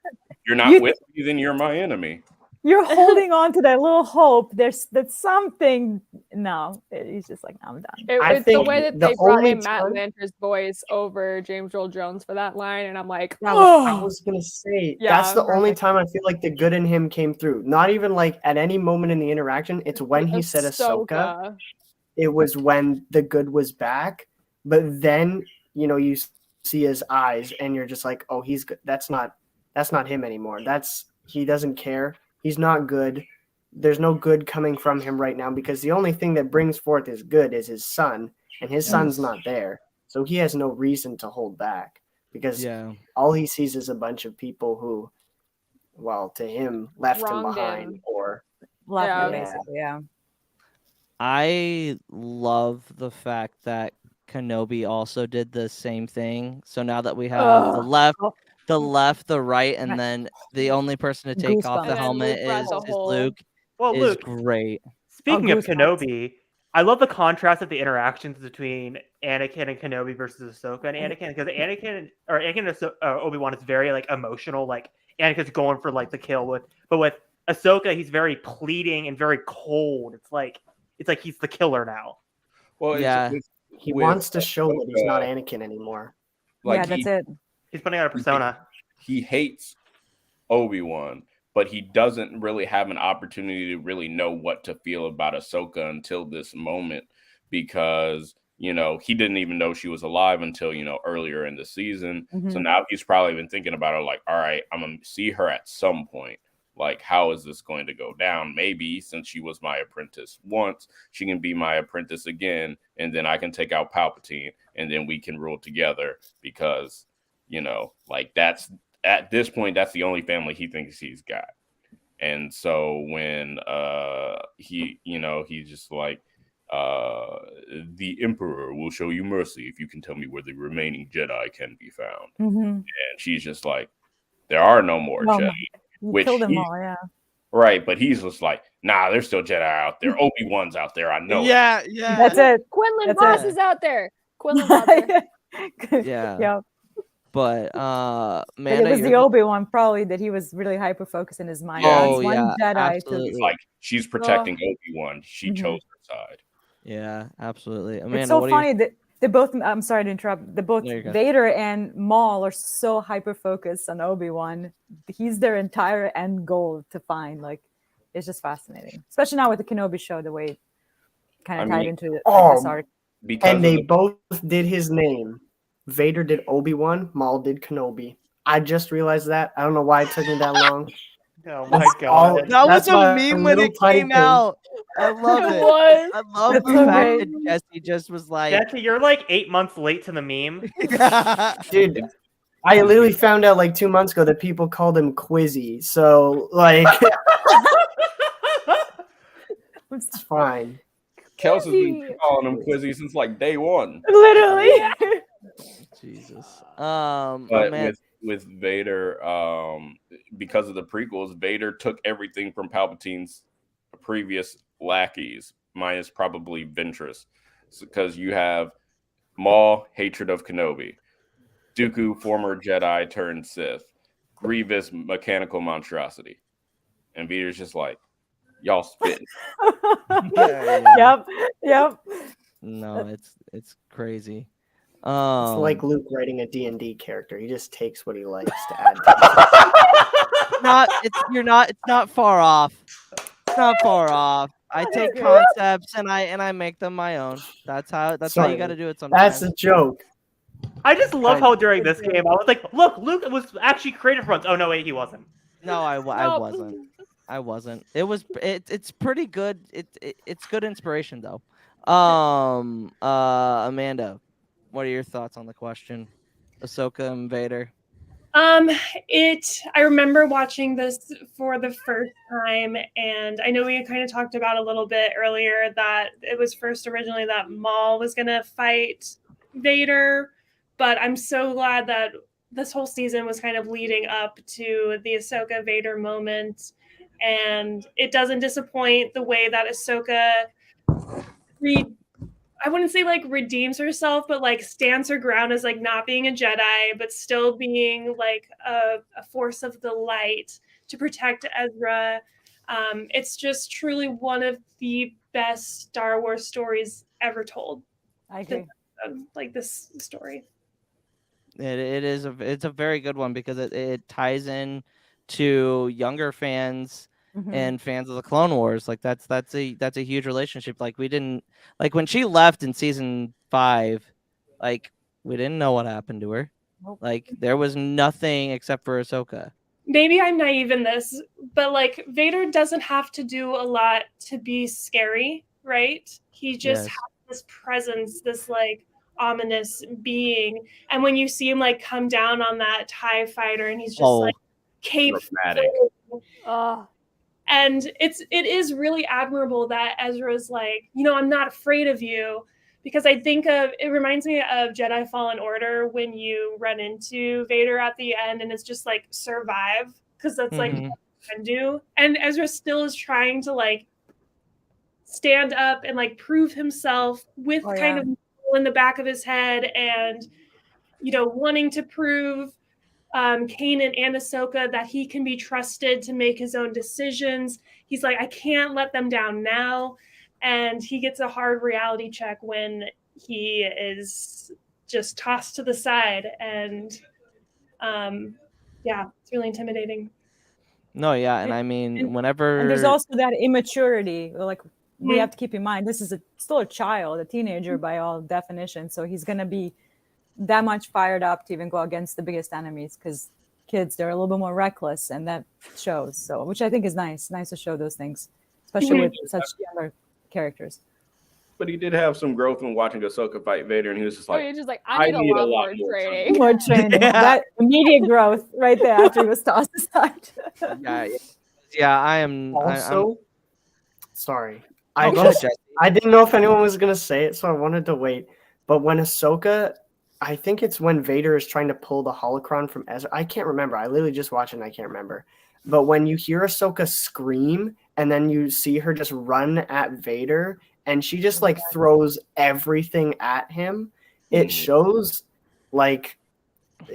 you're not with me, then you're my enemy." You're holding on to that little hope. That's something. No, he's just like, I'm done. It's the way that they brought only in Matt time- Lanter's voice over James Earl Jones for that line. And I'm like, I oh. was gonna say Yeah, that's the only perfect. time I feel like the good in him came through. Not even like at any moment in the interaction. It's when he said Ahsoka. It was when the good was back. But then you see his eyes, and you're just like, oh, he's good. That's not him anymore. He doesn't care. He's not good. There's no good coming from him right now because the only thing that brings forth his good is his son, and his son's not there. So he has no reason to hold back because all he sees is a bunch of people who, well, to him, left him Wronged behind him. or Basically. I love the fact that Kenobi also did the same thing. So now that we have the left, the right, and then the only person to take off Goosebumps. the And then helmet Luke brought is the whole- Luke. Well, is Luke, great. speaking of goosebumps. Kenobi, I love the contrast of the interactions between Anakin and Kenobi versus Ahsoka and Anakin, because Anakin and Obi-Wan is very like emotional, like Anakin's going for like the kill but with Ahsoka he's very pleading and very cold. It's like he's the killer now. Well, Yeah. he wants to show that he's not Anakin anymore. Yeah, that's it. He's putting out a persona. He hates Obi-Wan, but he doesn't really have an opportunity to really know what to feel about Ahsoka until this moment, because he didn't even know she was alive until earlier in the season. So now he's probably been thinking about her like, all right, I'm gonna see her at some point. Like, how is this going to go down? Maybe since she was my apprentice once, she can be my apprentice again, and then I can take out Palpatine, and then we can rule together because, like that's at this point, that's the only family he thinks he's got. And so when he's just like, the Emperor will show you mercy if you can tell me where the remaining Jedi can be found. And she's just like, there are no more Jedi. You killed them all, yeah. Right, but he's just like, nah, there's still Jedi out there. Obi-Wan's out there, I know. Yeah. That's it. Quinlan Voss is out there. Quinlan's out there. Yeah. Yeah. But But it was the Obi-Wan probably that he was really hyper-focused in his mind. Oh, He's one yeah, Jedi absolutely. It's like she's protecting Obi-Wan. She chose her side. Yeah, absolutely. Amanda, it's so what funny that they both, I'm sorry to interrupt, both No, you're good. Vader and Maul are so hyper-focused on Obi-Wan. He's their entire end goal to find. Like, it's just fascinating. Especially now with the Kenobi show, the way it kind of tied into this arc. And they both did his name. Vader did Obi-Wan, Maul did Kenobi. I just realized that. I don't know why it took me that long. Oh my god. That was That's a my meme when little it tiny came thing. out. I love it. was. I love That's the so fact great. that Jesse just was like, Jesse, you're like 8 months late to the meme. Dude, I literally found out like 2 months ago that people called him Quizzy. So, like, it's fine. Kels has been calling him Quizzy since like day one. Literally. Jesus. But man. with Vader, because of the prequels, Vader took everything from Palpatine's previous lackeys, minus probably Ventress, because you have Maul, hatred of Kenobi, Dooku, former Jedi turned Sith, Grievous, mechanical monstrosity, and Vader's just like, y'all spitting. Yep. No, it's crazy. It's like Luke writing a D&D character. He just takes what he likes to add to it. It's not far off. It's not far off. I take concepts and I make them my own. That's how you got to do it sometimes. That's a joke. I just love how during this game I was like, look, Luke was actually creative once. Oh no, wait, he wasn't. No, I wasn't. I wasn't. It's pretty good. It's good inspiration though. Amanda, what are your thoughts on the question? Ahsoka and Vader. I remember watching this for the first time, and I know we kind of talked about a little bit earlier that it was first originally that Maul was gonna fight Vader, but I'm so glad that this whole season was kind of leading up to the Ahsoka Vader moment, and it doesn't disappoint the way that Ahsoka I wouldn't say like redeems herself, but like stands her ground as like not being a Jedi, but still being like a force of the light to protect Ezra. It's just truly one of the best Star Wars stories ever told. I agree. Like this story. It's a very good one because it ties in to younger fans and fans of the Clone Wars. Like that's a huge relationship. Like we didn't like when she left in season 5, like we didn't know what happened to her. Nope. Like there was nothing except for Ahsoka. Maybe I'm naive in this, but like Vader doesn't have to do a lot to be scary, right? He just has this presence, this like ominous being. And when you see him like come down on that TIE fighter and he's just like cape and it is really admirable that Ezra's like, I'm not afraid of you, because I think it reminds me of Jedi Fallen Order when you run into Vader at the end and it's just like survive, because that's like what you can do. And Ezra still is trying to like stand up and like prove himself with kind of in the back of his head and wanting to prove Kanan and Ahsoka that he can be trusted to make his own decisions. He's like, I can't let them down now. And he gets a hard reality check when he is just tossed to the side. And it's really intimidating. No, yeah. And I mean, whenever... And there's also that immaturity. Like, we have to keep in mind, this is still a child, a teenager by all definition. So he's going to be that much fired up to even go against the biggest enemies, because kids. They're a little bit more reckless, and that shows. So, which I think is nice. Nice to show those things, especially with such younger characters. But he did have some growth when watching Ahsoka fight Vader, and he was just like, You're just like, I need a lot more training. More training. That immediate growth right there after he was tossed aside. Yeah, I am. Also, sorry. Oh, go ahead, Jesse. I didn't know if anyone was going to say it, so I wanted to wait. But when Ahsoka, I think it's when Vader is trying to pull the holocron from Ezra. I can't remember. I literally just watched it and I can't remember. But when you hear Ahsoka scream and then you see her just run at Vader and she just like throws everything at him, it shows like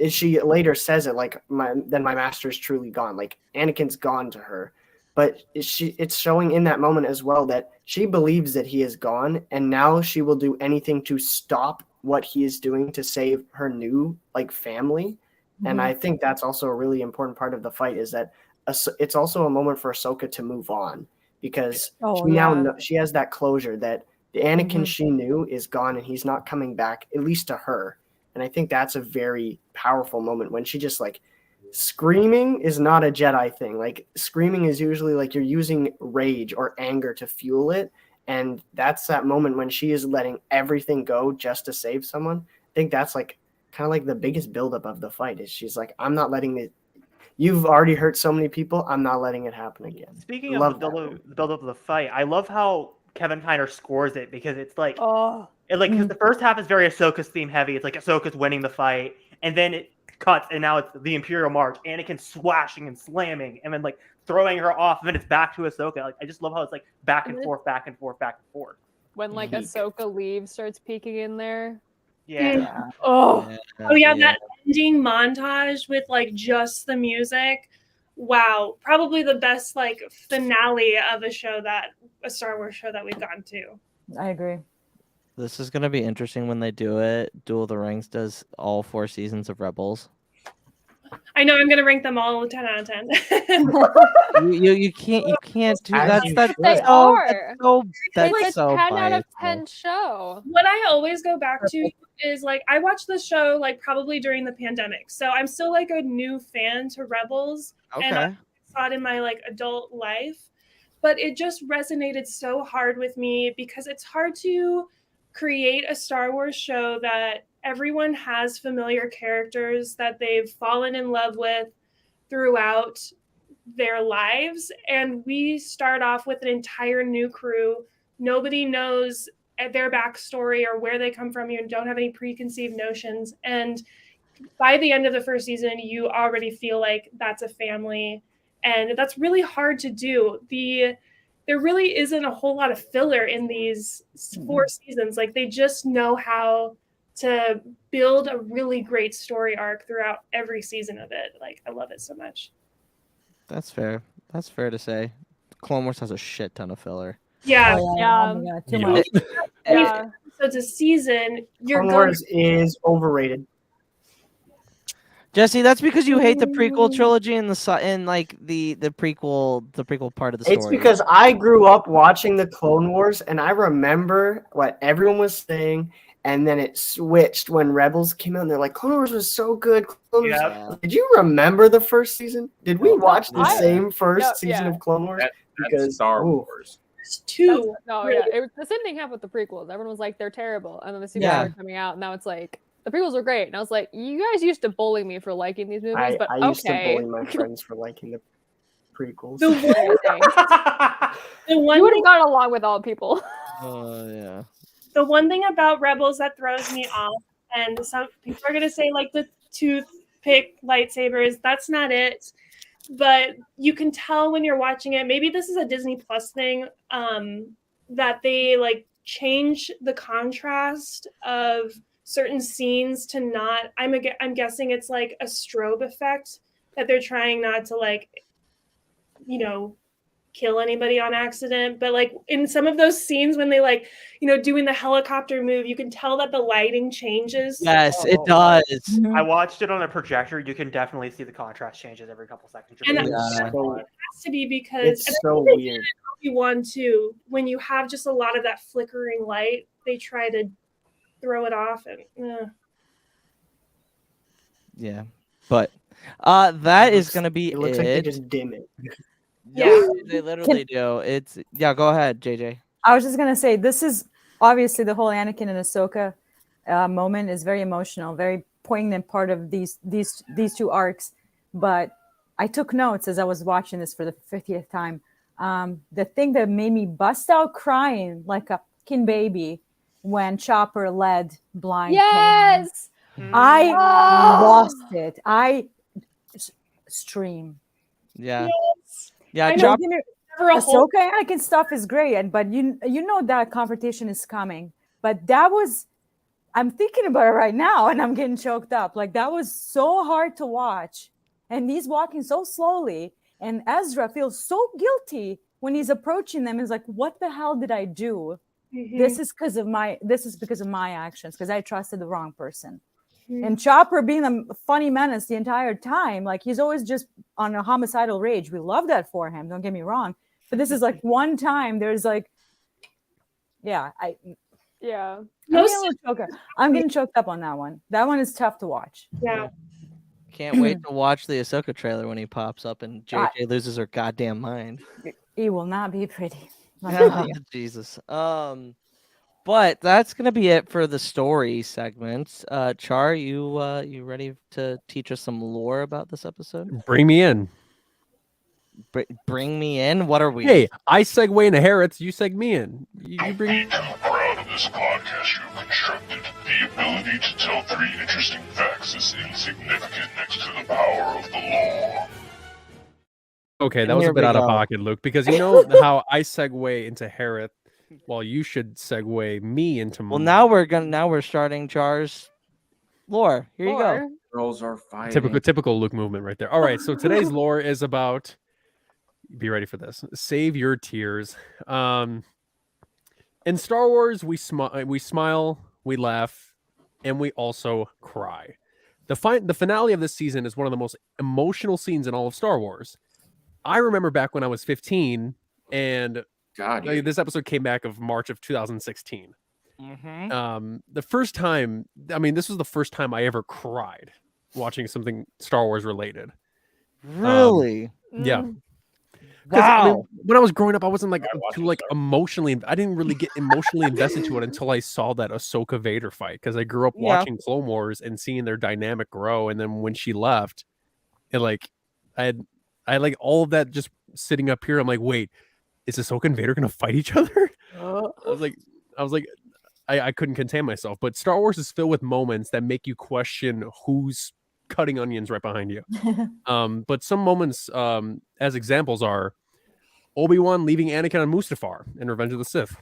she later says it like my master is truly gone. Like Anakin's gone to her. But it's showing in that moment as well that she believes that he is gone, and now she will do anything to stop what he is doing to save her new like family. And I think that's also a really important part of the fight is that it's also a moment for Ahsoka to move on because she has that closure that the Anakin she knew is gone and he's not coming back, at least to her. And I think that's a very powerful moment when she just like screaming is not a Jedi thing. Like screaming is usually like you're using rage or anger to fuel it. And that's that moment when she is letting everything go just to save someone. I think that's like kind of like the biggest buildup of the fight is she's like, I'm not letting it. You've already hurt so many people. I'm not letting it happen again. Speaking of the buildup of the fight, I love how Kevin Kiner scores it because it's like, cause the first half is very Ahsoka's theme heavy. It's like Ahsoka's winning the fight, and then it cuts, and now it's the Imperial March. Anakin swashing and slamming, and then like throwing her off, and then it's back to Ahsoka. Like I just love how it's like back and forth, back and forth, back and forth. When like Ahsoka leaves, starts peeking in there. Yeah. That ending montage with like just the music. Wow, probably the best like finale of a Star Wars show that we've gotten to. I agree. This is gonna be interesting when they do it. Duel of the Rings does all 4 seasons of Rebels. I know I'm gonna rank them all 10 out of 10. you can't do that. That's so 10 out of biased. 10 show. What I always go back to is like I watched the show like probably during the pandemic, so I'm still like a new fan to Rebels, and I saw it in my like adult life, but it just resonated so hard with me because it's hard to create a Star Wars show that everyone has familiar characters that they've fallen in love with throughout their lives. And we start off with an entire new crew. Nobody knows their backstory or where they come from. You don't have any preconceived notions. And by the end of the first season, you already feel like that's a family. And that's really hard to do. There really isn't a whole lot of filler in these 4 seasons. Like they just know how to build a really great story arc throughout every season of it. Like I love it so much. That's fair. That's fair to say. Clone Wars has a shit ton of filler. Yeah. Too much. Episodes a season. Clone Wars is overrated. Jesse, that's because you hate the prequel trilogy and the prequel part of the story. It's because I grew up watching the Clone Wars and I remember what everyone was saying, and then it switched when Rebels came out and they're like, Clone Wars was so good. Did you remember the first season? Did we watch the same first season of Clone Wars? That's Star Wars. Two. The same thing happened with the prequels. Everyone was like, they're terrible. And then the sequels started coming out, and now it's like, the prequels were great. And I was like, you guys used to bully me for liking these movies, but I used to bully my friends for liking the prequels. The one you would have gone along with all people. Yeah. The one thing about Rebels that throws me off, and some people are going to say like the toothpick lightsabers, that's not it. But you can tell when you're watching it, maybe this is a Disney Plus thing, that they like change the contrast of certain scenes to not, I'm guessing it's like a strobe effect that they're trying not to like, kill anybody on accident. But like in some of those scenes when they like, doing the helicopter move, you can tell that the lighting changes. Yes, it does. I watched it on a projector. You can definitely see the contrast changes every couple seconds. And it has to be because it's so weird. One too, when you have just a lot of that flickering light, they try to throw it off and yeah. But That is gonna be It looks like they it. just dim it. Yeah, they literally do. It's Go ahead, JJ. I was just gonna say, this is obviously the whole Anakin and Ahsoka moment is very emotional, very poignant part of these two arcs. But I took notes as I was watching this for the 50th time. The thing that made me bust out crying like a fucking baby when Chopper led blind. Yes. I Oh! lost it. Stream. Yeah. Yes. Yeah, I know. Chop. Never a whole Ahsoka Anakin stuff is great, but you know that confrontation is coming. But that was, I'm thinking about it right now, and I'm getting choked up. Like, that was so hard to watch, and he's walking so slowly, and Ezra feels so guilty when he's approaching them. He's like, "What the hell did I do? This is because of my actions, because I trusted the wrong person." And Chopper being a funny menace the entire time, like he's always just on a homicidal rage. We love that for him. Don't get me wrong, but this is like one time there's like, yeah, I'm getting choked up on that one. That one is tough to watch. Yeah. Can't wait to watch the Ahsoka trailer when he pops up and JJ loses her goddamn mind. He will not be pretty. Jesus. But that's gonna be it for the story segments. Char, you ready to teach us some lore about this episode? Bring me in. Bring me in. What are we? Hey, I segue into Hereth. You seg me in. You bring. I'm proud of this podcast you've constructed. The ability to tell 3 interesting facts is insignificant next to the power of the law. Okay, that was a bit out of pocket, Luke, because you know how I segue into Hereth. Well, you should segue me into. Well, now we're starting Char's lore. Here you go. Girls are fighting. Typical Luke movement right there. All right, so today's lore is about. Be ready for this. Save your tears. In Star Wars, we smile, we laugh, and we also cry. The finale of this season is one of the most emotional scenes in all of Star Wars. I remember back when I was 15, and this episode came back of March of 2016. The first time, this was the first time I ever cried watching something Star Wars related. Really? Yeah. Wow. When I was growing up, I wasn't too emotionally. I didn't really get emotionally invested to it until I saw that Ahsoka Vader fight, because I grew up watching Clone Wars and seeing their dynamic grow. And then when she left, I had all of that just sitting up here. I'm like, wait, is Ahsoka and Vader gonna fight each other? I was like, I couldn't contain myself. But Star Wars is filled with moments that make you question who's cutting onions right behind you. But some moments, as examples, are Obi-Wan leaving Anakin on Mustafar in Revenge of the Sith,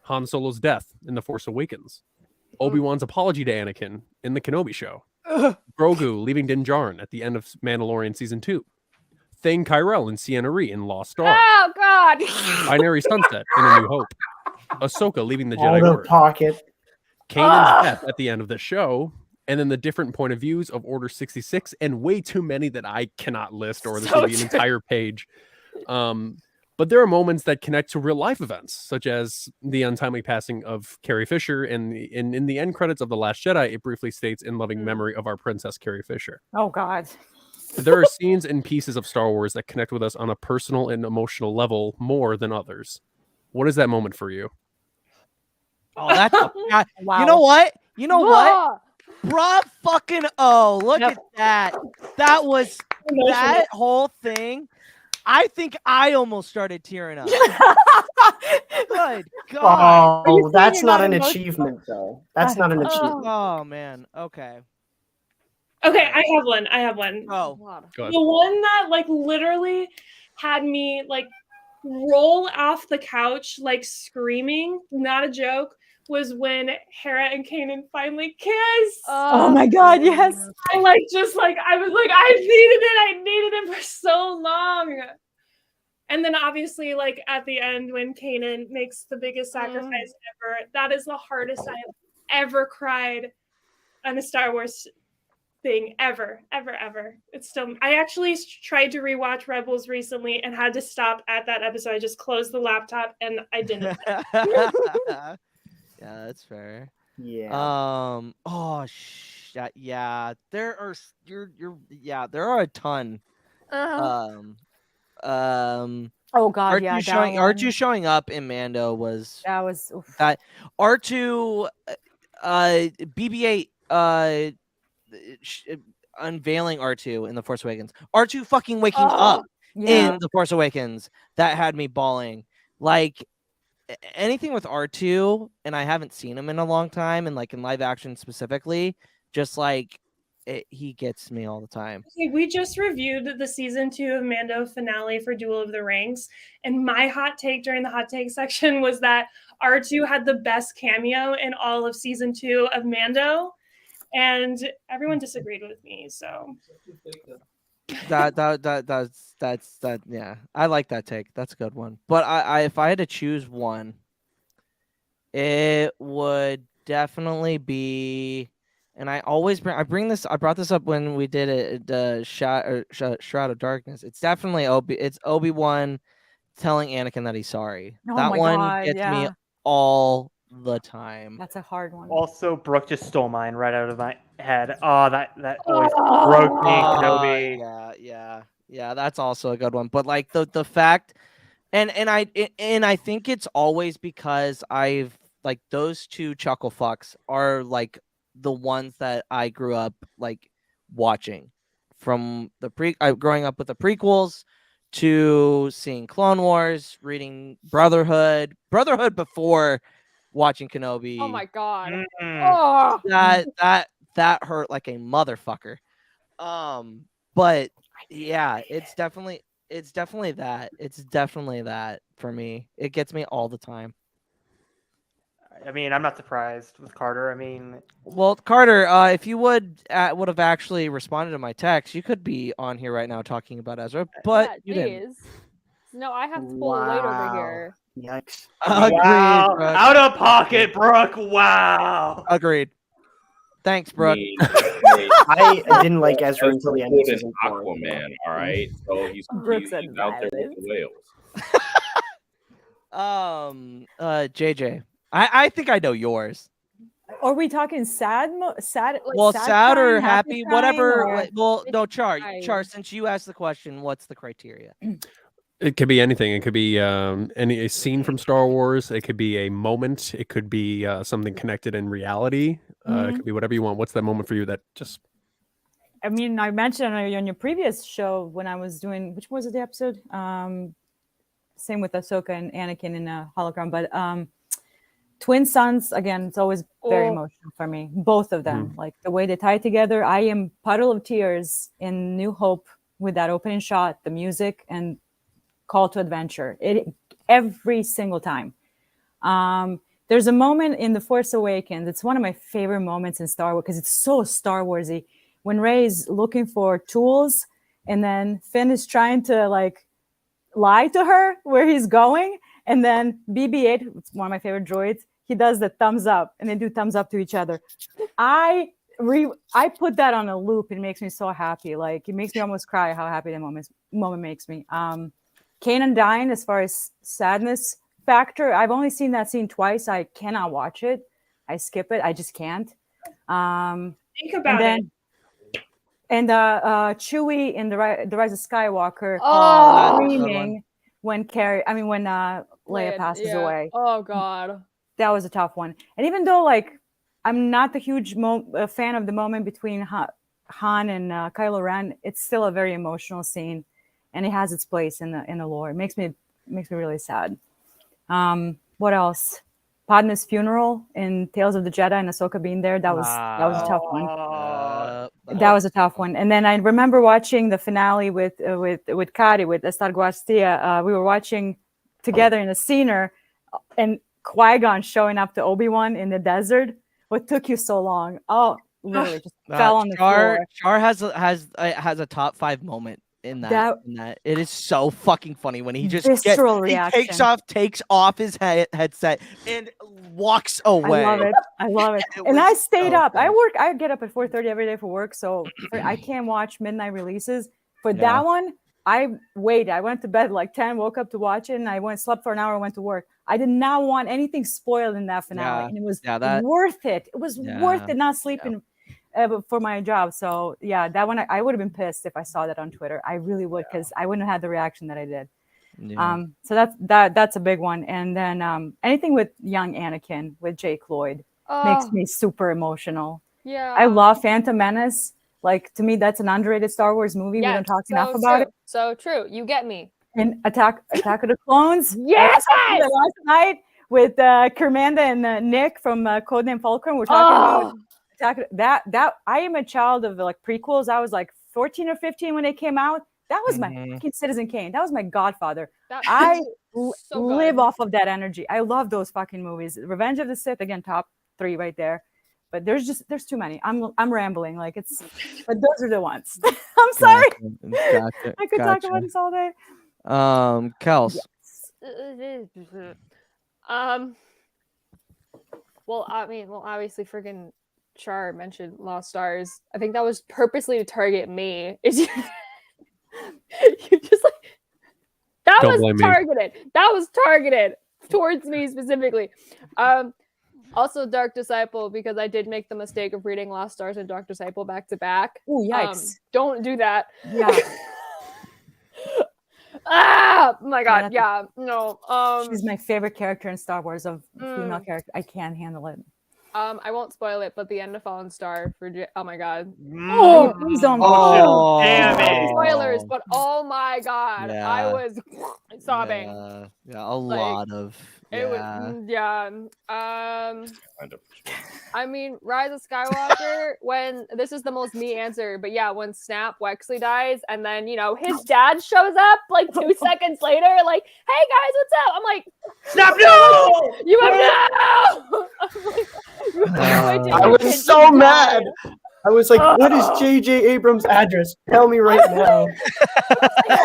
Han Solo's death in The Force Awakens, Obi-Wan's apology to Anakin in the Kenobi show, Grogu leaving Din Djarin at the end of Mandalorian Season 2, Thane Kyrell and Ciena Ree in Lost Stars, Oh God! Binary Sunset in A New Hope, Ahsoka leaving the Jedi Order, pocket, Kanan's death at the end of the show, and then the different point of views of Order 66, and way too many that I cannot list, or this would be an entire page. But there are moments that connect to real life events, such as the untimely passing of Carrie Fisher, and in the end credits of The Last Jedi, it briefly states, "In loving memory of our princess Carrie Fisher." Oh God. There are scenes and pieces of Star Wars that connect with us on a personal and emotional level more than others. What is that moment for you? Oh, that's Wow. You know what? Whoa! Bruh fucking look at that. That was that whole thing. I think I almost started tearing up. Good God. Oh, that's not an achievement, though. That's not an achievement. Oh man. Okay. Okay, I have one. Oh. Go ahead. The one that literally had me roll off the couch screaming, not a joke, was when Hera and Kanan finally kissed. Oh my God, yes. I I needed it for so long. And then obviously at the end when Kanan makes the biggest sacrifice ever, that is the hardest I have ever cried on a Star Wars thing ever. It's still, I actually tried to rewatch Rebels recently and had to stop at that episode. I just closed the laptop and I didn't. Yeah, that's fair. Yeah. yeah. There are there are a ton. Oh God, R2 that one. R2 showing up in Mando was That was that R2 BB-8 unveiling R2 in The Force Awakens. R2 fucking waking up in The Force Awakens. That had me bawling. Like anything with R2, and I haven't seen him in a long time, and like in live action specifically, just like he gets me all the time. Okay, we just reviewed the season 2 of Mando finale for Duel of the Ranks, and my hot take during the hot take section was that R2 had the best cameo in all of season 2 of Mando, and everyone disagreed with me. So That's yeah. I like that take. That's a good one. But I if I had to choose one, it would definitely be. And I bring this. I brought this up when we did it. The Shroud of Darkness. It's definitely Obi-Wan telling Anakin that he's sorry. Oh that my one God, gets me yeah. all the time. That's a hard one. Also, Brooke just stole mine right out of my head. Oh, that always broke me, Kenobi. Yeah. That's also a good one. But like the fact, and I think it's always because I've like those two chuckle fucks are like the ones that I grew up like watching from growing up with the prequels to seeing Clone Wars, reading Brotherhood before watching Kenobi. Oh my God. Mm. That hurt like a motherfucker. But yeah, it's definitely that. It's definitely that for me. It gets me all the time. I mean, I'm not surprised with Carter. I mean, well, Carter, if you would have actually responded to my text, you could be on here right now talking about Ezra, but yeah, you didn't. No, I have to pull the weight over here. Yikes. Agreed, wow. Brooke. Out of pocket, Brooke. Wow. Agreed. Thanks, Brooke. I didn't like Ezra until the end of season 4. Aquaman, all right? So he's Brooke said out there with the violence. whales. JJ, I think I know yours. Are we talking sad? Sad? Like Well, sad or crying, happy, crying, whatever. or- Well, no, Char, crying. since you asked the question, what's the criteria? It could be anything. It could be a scene from Star Wars. It could be a moment. It could be something connected in reality. It could be whatever you want. What's that moment for you that just... I mean, I mentioned on your previous show when I was doing, which was the episode? Same with Ahsoka and Anakin in a hologram, but twin sons, again, it's always very emotional for me. Both of them, like the way they tie together. I am puddle of tears in New Hope with that opening shot, the music, and call to adventure. It every single time. There's a moment in The Force Awakens. It's one of my favorite moments in Star Wars because it's so Star Warsy. When Rey's looking for tools, and then Finn is trying to like lie to her where he's going, and then BB-8, it's one of my favorite droids, he does the thumbs up, and they do thumbs up to each other. I put that on a loop. It makes me so happy. Like it makes me almost cry how happy the moment makes me. Kanan dying, as far as sadness factor, I've only seen that scene twice. I cannot watch it. I skip it. I just can't. think about it. And Chewie in the Rise of Skywalker screaming when Leia passes away. Oh God, that was a tough one. And even though like I'm not the huge fan of the moment between Han and Kylo Ren, it's still a very emotional scene, and it has its place in the lore. It makes me really sad. What else? Padme's funeral in Tales of the Jedi and Ahsoka being there. That was a tough one. That was a tough one. And then I remember watching the finale with Kari, with Estar Guastia. We were watching together in a scener, and Qui-Gon showing up to Obi-Wan in the desert. What took you so long? Oh, literally just fell on the floor. Char has a top 5 moment in that. It is so fucking funny when he just takes off his headset and walks away. I love it. And I stayed up. I get up at 4:30 every day for work, so I can't watch midnight releases. For that one, I waited. I went to bed like 10, woke up to watch it, and I slept for an hour and went to work. I did not want anything spoiled in that finale, and it was worth it. It was worth it not sleeping. for my job. So yeah, that one I would have been pissed if I saw that on Twitter. I really would, because I wouldn't have had the reaction that I did. Yeah. So that's a big one. And then anything with young Anakin with Jake Lloyd makes me super emotional. Yeah. I love Phantom Menace. Like, to me, that's an underrated Star Wars movie. We don't talk enough about it. So true. You get me. And Attack of the Clones. Yes! Last night with Kermanda and Nick from Codename Fulcrum. We're talking about that. I am a child of like prequels. I was like 14 or 15 when they came out. That was my fucking Citizen Kane. That was my godfather. I live off of that energy. I love those fucking movies. Revenge of the Sith, again, top 3 right there. But there's too many. I'm rambling. Like, but those are the ones. I'm sorry. Gotcha. I could talk about this all day. Kels. Well, obviously, freaking Char mentioned Lost Stars. I think that was purposely to target me. Is you just like that Don't was blame me. targeted. That was targeted towards me specifically. Also, Dark Disciple, because I did make the mistake of reading Lost Stars and Dark Disciple back to back. Oh, yikes! Don't do that. Yeah. My God. Yeah. No. She's my favorite character in Star Wars of female character. I can't handle it. I won't spoil it, but the end of Fallen Star for oh my God. Oh, please don't. Damn it. Spoilers, but oh my God, Yeah. I was sobbing. Yeah, a lot of. It was, yeah. I mean, Rise of Skywalker, when this is the most me answer, but yeah, when Snap Wexley dies, and then his dad shows up like 2 seconds later, like, "Hey guys, what's up?" I'm like, Snap, no! You have no! I was so mad. I was like, "What is J.J. Abrams' address? Tell me right now."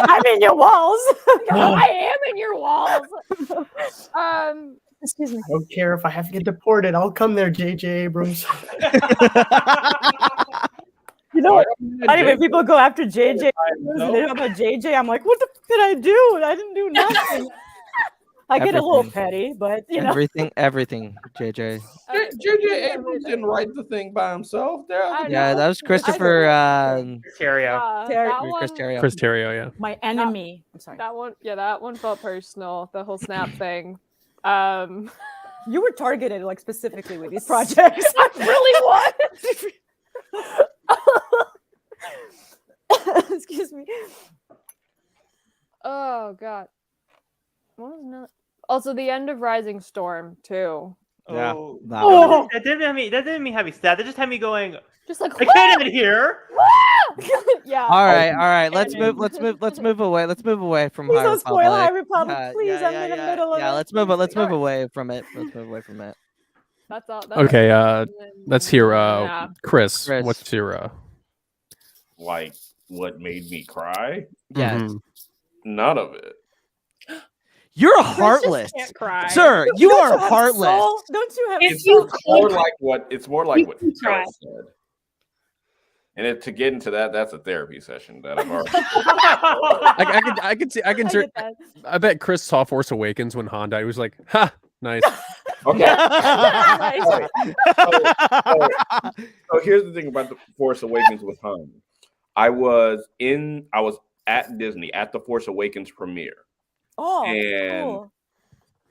I'm in your walls. I am in your walls. Excuse me. I don't care if I have to get deported. I'll come there, J.J. Abrams. You know what? Not even people go after JJ. And they talk about JJ. I'm like, what the f- did I do? I didn't do nothing. I get a little petty, but Everything, JJ. J.J. Abrams didn't write the thing by himself. Yeah, that was Christopher. Chris Terrio, yeah. My enemy. I'm sorry. That one felt personal. The whole Snap thing. You were targeted like specifically with these projects. I really was. Excuse me. Oh God. What was not? Also, the end of Rising Storm too. Yeah. That didn't mean heavy sad. That just had me going. Just like I can't even hear. Yeah. All right. Let's move away. Let's move away from Please High don't Republic. spoil High Republic. Please, I'm in the middle of it. Yeah, let's move away from it. Let's move away from it. That's all. Okay, let's hear Kris. What's your Like what made me cry? Yes. Mhm. None of it. You're heartless, can't cry. sir. You are heartless. Don't you have? If you It's more like what You can try. Kels said. And to get into that, that's a therapy session that I've already. I can get that. I bet Chris saw Force Awakens when Han died. He was like, "Ha, nice." Okay. So here's the thing about the Force Awakens with Han. I was at Disney at the Force Awakens premiere. Oh, And cool.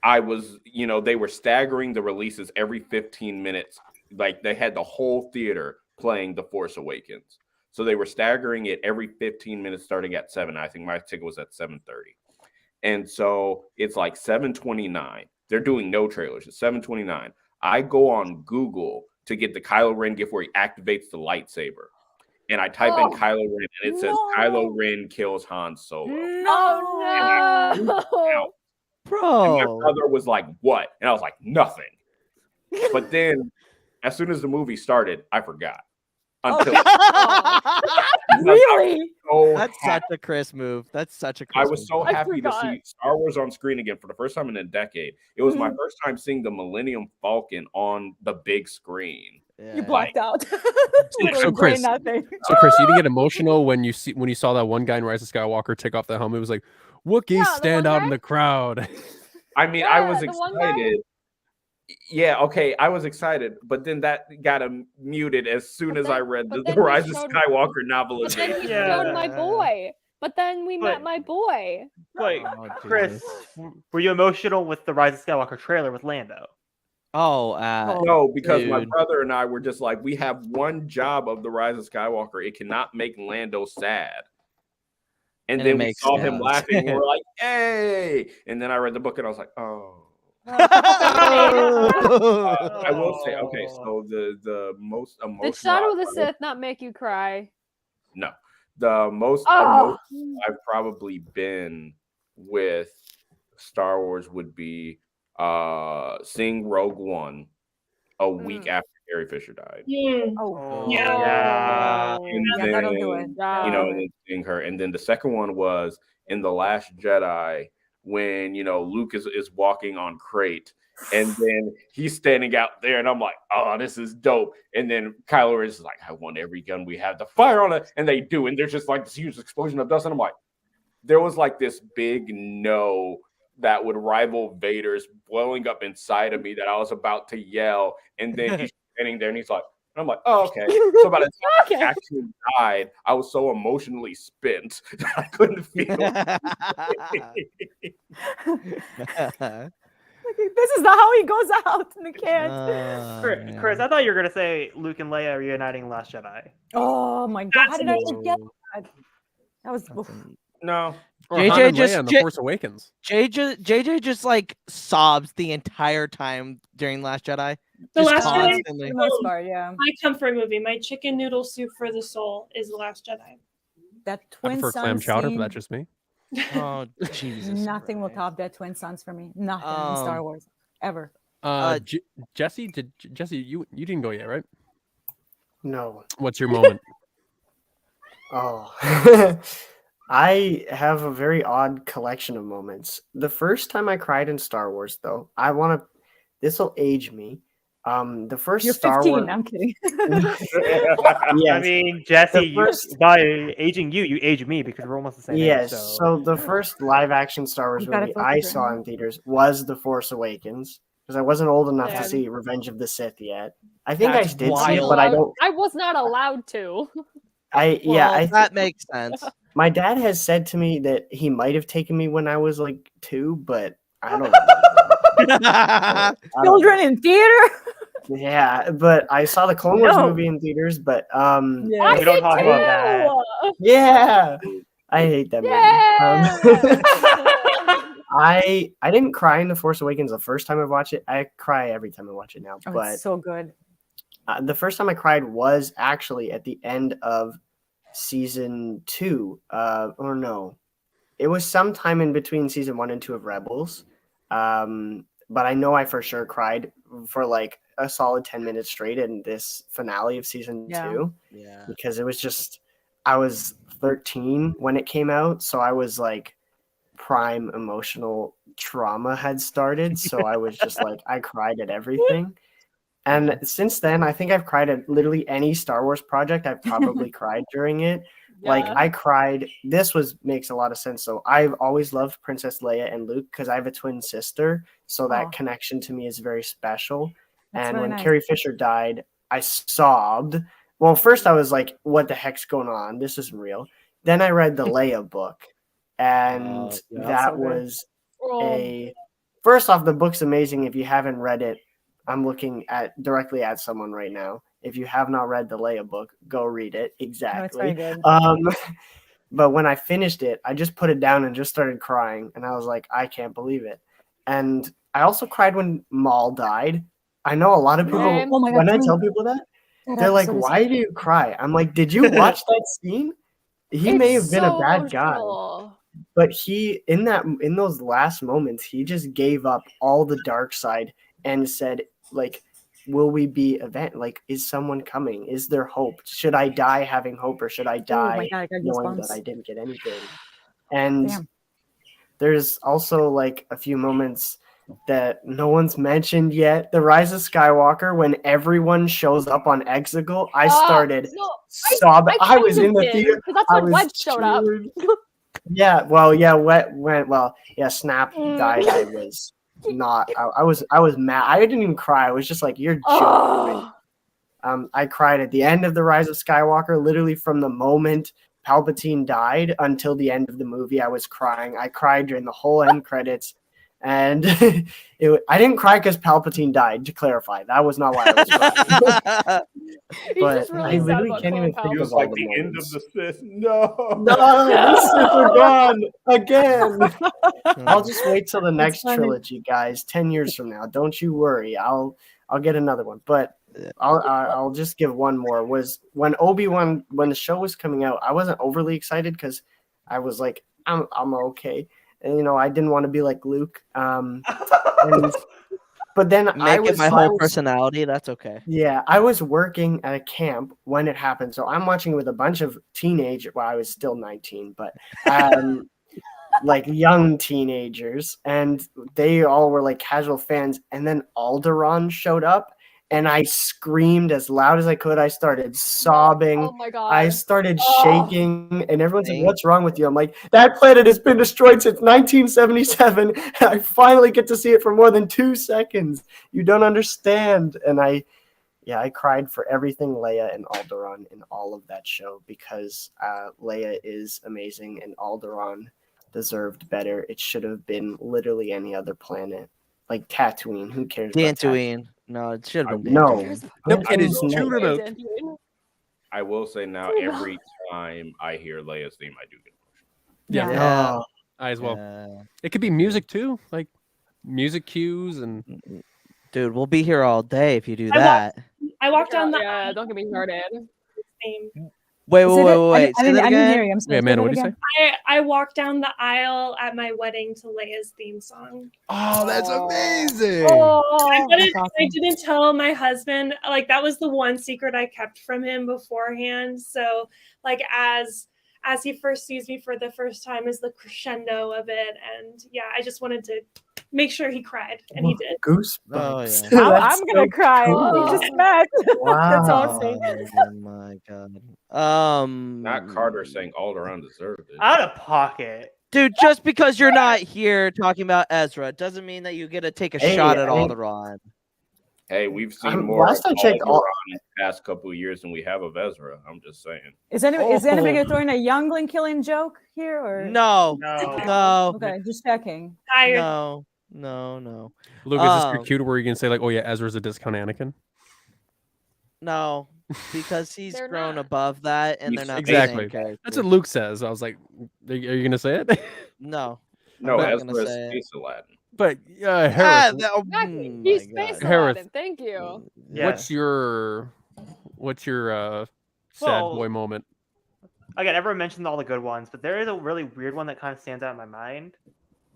I was, they were staggering the releases every 15 minutes. Like they had the whole theater playing The Force Awakens. So they were staggering it every 15 minutes starting at 7. I think my ticket was at 7:30. And so it's like 7:29. They're doing no trailers. It's 7:29. I go on Google to get the Kylo Ren gift where he activates the lightsaber. And I type in Kylo Ren and it says Kylo Ren kills Han Solo. Oh no. Bro. And my brother was like, "What?" And I was like, "Nothing." But then as soon as the movie started, I forgot. Until Really? That's such a Chris move. That's such a Chris I was so move. happy to see Star Wars on screen again for the first time in a decade. It was my first time seeing the Millennium Falcon on the big screen. You blacked out. So Literally Chris, brain nothing. you didn't get emotional when you saw that one guy in Rise of Skywalker take off the helmet. It was like, Wookiees stand out in the crowd. I mean, I was the one guy- excited. Yeah, okay, I was excited, but then that got muted as soon as I read the but then Rise he of showed- Skywalker But then novelization. he Yeah. showed my boy. But then we met But- my boy. Wait, Oh, Kris, Jesus. were you emotional with the Rise of Skywalker trailer with Lando? Oh, No, because my dude. brother and I were just like, we have one job of the Rise of Skywalker. It cannot make Lando sad. And And it then we makes saw him sense. laughing. And we're like, hey. And then I read the book and I was like, oh. I will say, okay, so the most emotional. Did Shadow of the Sith not make you cry? No, the most Oh. emotional I've probably been with Star Wars would be seeing Rogue One a week after Carrie Fisher died. Oh, Yeah. And yeah, that'll do it. then, Yeah. you know, and then seeing her. And then the second one was in The Last Jedi when, you know, Luke is walking on Crate. And then he's standing out there, and I'm like, oh, this is dope. And then Kylo Ren is like, I want every gun we have to fire on it. And they do. And there's just like this huge explosion of dust. And I'm like, there was like this big no that would rival Vader's welling up inside of me that I was about to yell. And then he's standing there, and he's like, and I'm like, oh, okay. So by the time he Okay. actually died, I was so emotionally spent that I couldn't feel. This is not how he goes out in the cans. Kris, I thought you were gonna say Luke and Leia reuniting Last Jedi. Oh my god, how did I forget that? That was No. Or JJ Han and just- Leia in The J- Force Awakens. JJ just like sobs the entire time during Last Jedi. The Just Last Jedi, constantly. for the most part, yeah. my comfort movie, my chicken noodle soup for the soul is The Last Jedi. That I twin prefer sun clam chowder, scene, but that's just me. Oh, Jesus. nothing will Christ. top that twin suns for me. Nothing in Star Wars ever. Jesse, Jesse, you didn't go yet, right? No. What's your moment? Oh. I have a very odd collection of moments. The first time I cried in Star Wars, though, this will age me. The first You're Star 15. Wars. I'm kidding. I Yes. mean, Jesse, The first- by aging you age me because we're almost the same Yes. age. So the first live action Star Wars You gotta movie focus I your saw hand. in theaters was The Force Awakens because I wasn't old enough Yeah. to see Revenge of the Sith yet. I think That's I did see it, wild. but I don't. I was not allowed to. Well, that makes sense. My dad has said to me that he might have taken me when I was like 2, but I don't know. I don't Children in theater. know. Yeah, but I saw the Clone Wars No. movie in theaters, but Yeah. We don't talk about that. yeah, I hate that movie. I didn't cry in The Force Awakens the first time I watched it. I cry every time I watch it now, Oh, but it's so good. the first time I cried was actually at the end of season 2. Or no, it was sometime in between season 1 and 2 of Rebels. But I know I for sure cried for like a solid 10 minutes straight in this finale of season 2 Yeah. because it was just, I was 13 when it came out, so I was like prime emotional trauma had started, so I was just like I cried at everything. And since then, I think I've cried at literally any Star Wars project. I've probably cried during it. Like Yeah. I cried. This makes a lot of sense. So I've always loved Princess Leia and Luke because I have a twin sister. So that Aw. connection to me is very special. That's And really when nice. Carrie Fisher died, I sobbed. Well, first I was like, "What the heck's going on? This isn't real." Then I read the Leia book, and yeah. that So good. was Oh, First off, the book's amazing. If you haven't read it, I'm looking directly at someone right now. If you have not read the Leia book, go read it. No, it's Exactly. very good. But when I finished it, I just put it down and just started crying. And I was like, I can't believe it. And I also cried when Maul died. I know a lot of people, Same. Oh my God, when I same. tell people that, That they're like, episode is- why do you cry? I'm like, did you watch that scene? He may have it's been a so bad guy. emotional. But he in those last moments, he just gave up all the dark side and said, like, will we be is someone coming? Is there hope? Should I die having hope, or should I Oh die my God, I got knowing goosebumps. that I didn't get anything? And Damn. there's also like a few moments that no one's mentioned yet. The Rise of Skywalker, when everyone shows up on Exegol, I started No, sobbing. I was in the theater. because that's I when was Wedge showed up. cheering. Yeah, well, yeah, Snap died. not. I was mad. I didn't even cry. I was just like, you're joking. I cried at the end of The Rise of Skywalker, literally from the moment Palpatine died until the end of the movie. I was crying. I cried during the whole end credits. And I didn't cry because Palpatine died, to clarify. That was not why I was crying. But really I sad literally about can't even Colin think It of was all like the the end of moments. the Sith. No. No, the Sith are gone again. I'll just wait till the next funny. trilogy, guys. 10 years from now, don't you worry. I'll get another one. But I'll just give one more. Was when Obi-Wan, when the show was coming out, I wasn't overly excited because I was like, I'm okay, and I didn't want to be like Luke. But then Make it my whole personality. That's okay. Yeah, I was working at a camp when it happened, so I'm watching with a bunch of teenagers. Well, I was still 19, but like young teenagers, and they all were like casual fans. And then Alderaan showed up, and I screamed as loud as I could. I started sobbing. Oh my god. I started shaking, and everyone's like, "What's wrong with you?" I'm like, "That planet has been destroyed since 1977, and I finally get to see it for more than 2 seconds. You don't understand." And I cried for everything Leia and Alderaan in all of that show because Leia is amazing, and Alderaan deserved better. It should have been literally any other planet, like Tatooine. Who cares about Dantooine. No, it should have been No. Dantooine. Nope, it is No. tuna milk. I will say now, every time I hear Leia's theme, I do get Yeah, Yeah. I as well. Yeah. It could be music too, like music cues and. Dude, we'll be here all day if you do I that. I walked down the Yeah, don't get me started. theme. Wait. Say that- Wait. I Say that didn't hear again. you. I'm sorry. Yeah, Say Amanda, that what did you again. say? I walked down the aisle at my wedding to Leia's theme song. Oh, that's amazing! I That's awesome. didn't tell my husband. Like that was the one secret I kept from him beforehand. So like as he first sees me for the first time is the crescendo of it. And yeah, I just wanted to make sure he cried, and he did. Goosebumps. Oh, yeah. I'm gonna cry. cool. We just met. That's awesome. Oh my god. Not Carter saying Alderaan deserved it. Out of pocket. Dude, just because you're not here talking about Ezra doesn't mean that you get to take a Hey, shot at I mean- Alderaan. Hey, we've seen more last of I checked, Alderaan in the past couple of years than we have of Ezra. I'm just saying. Is anybody gonna throw in a youngling killing joke here or No. No. No. Okay, just checking. Tired. No. Luke, is this your cue to where you can say like, "Oh yeah, Ezra's a discount Anakin"? No, because he's They're grown not. above that, and they're He's- not Exactly. The same character. That's what Luke says. I was like, "Are you gonna say it?" No. No, I'm not gonna Ezra is say it. Space Aladdin. But Ah, Hereth, Exactly. oh He's my Space God. Hereth. Aladdin. Thank you. Yeah. what's your sad Well- boy moment? Again, everyone mentioned all the good ones, but there is a really weird one that kind of stands out in my mind.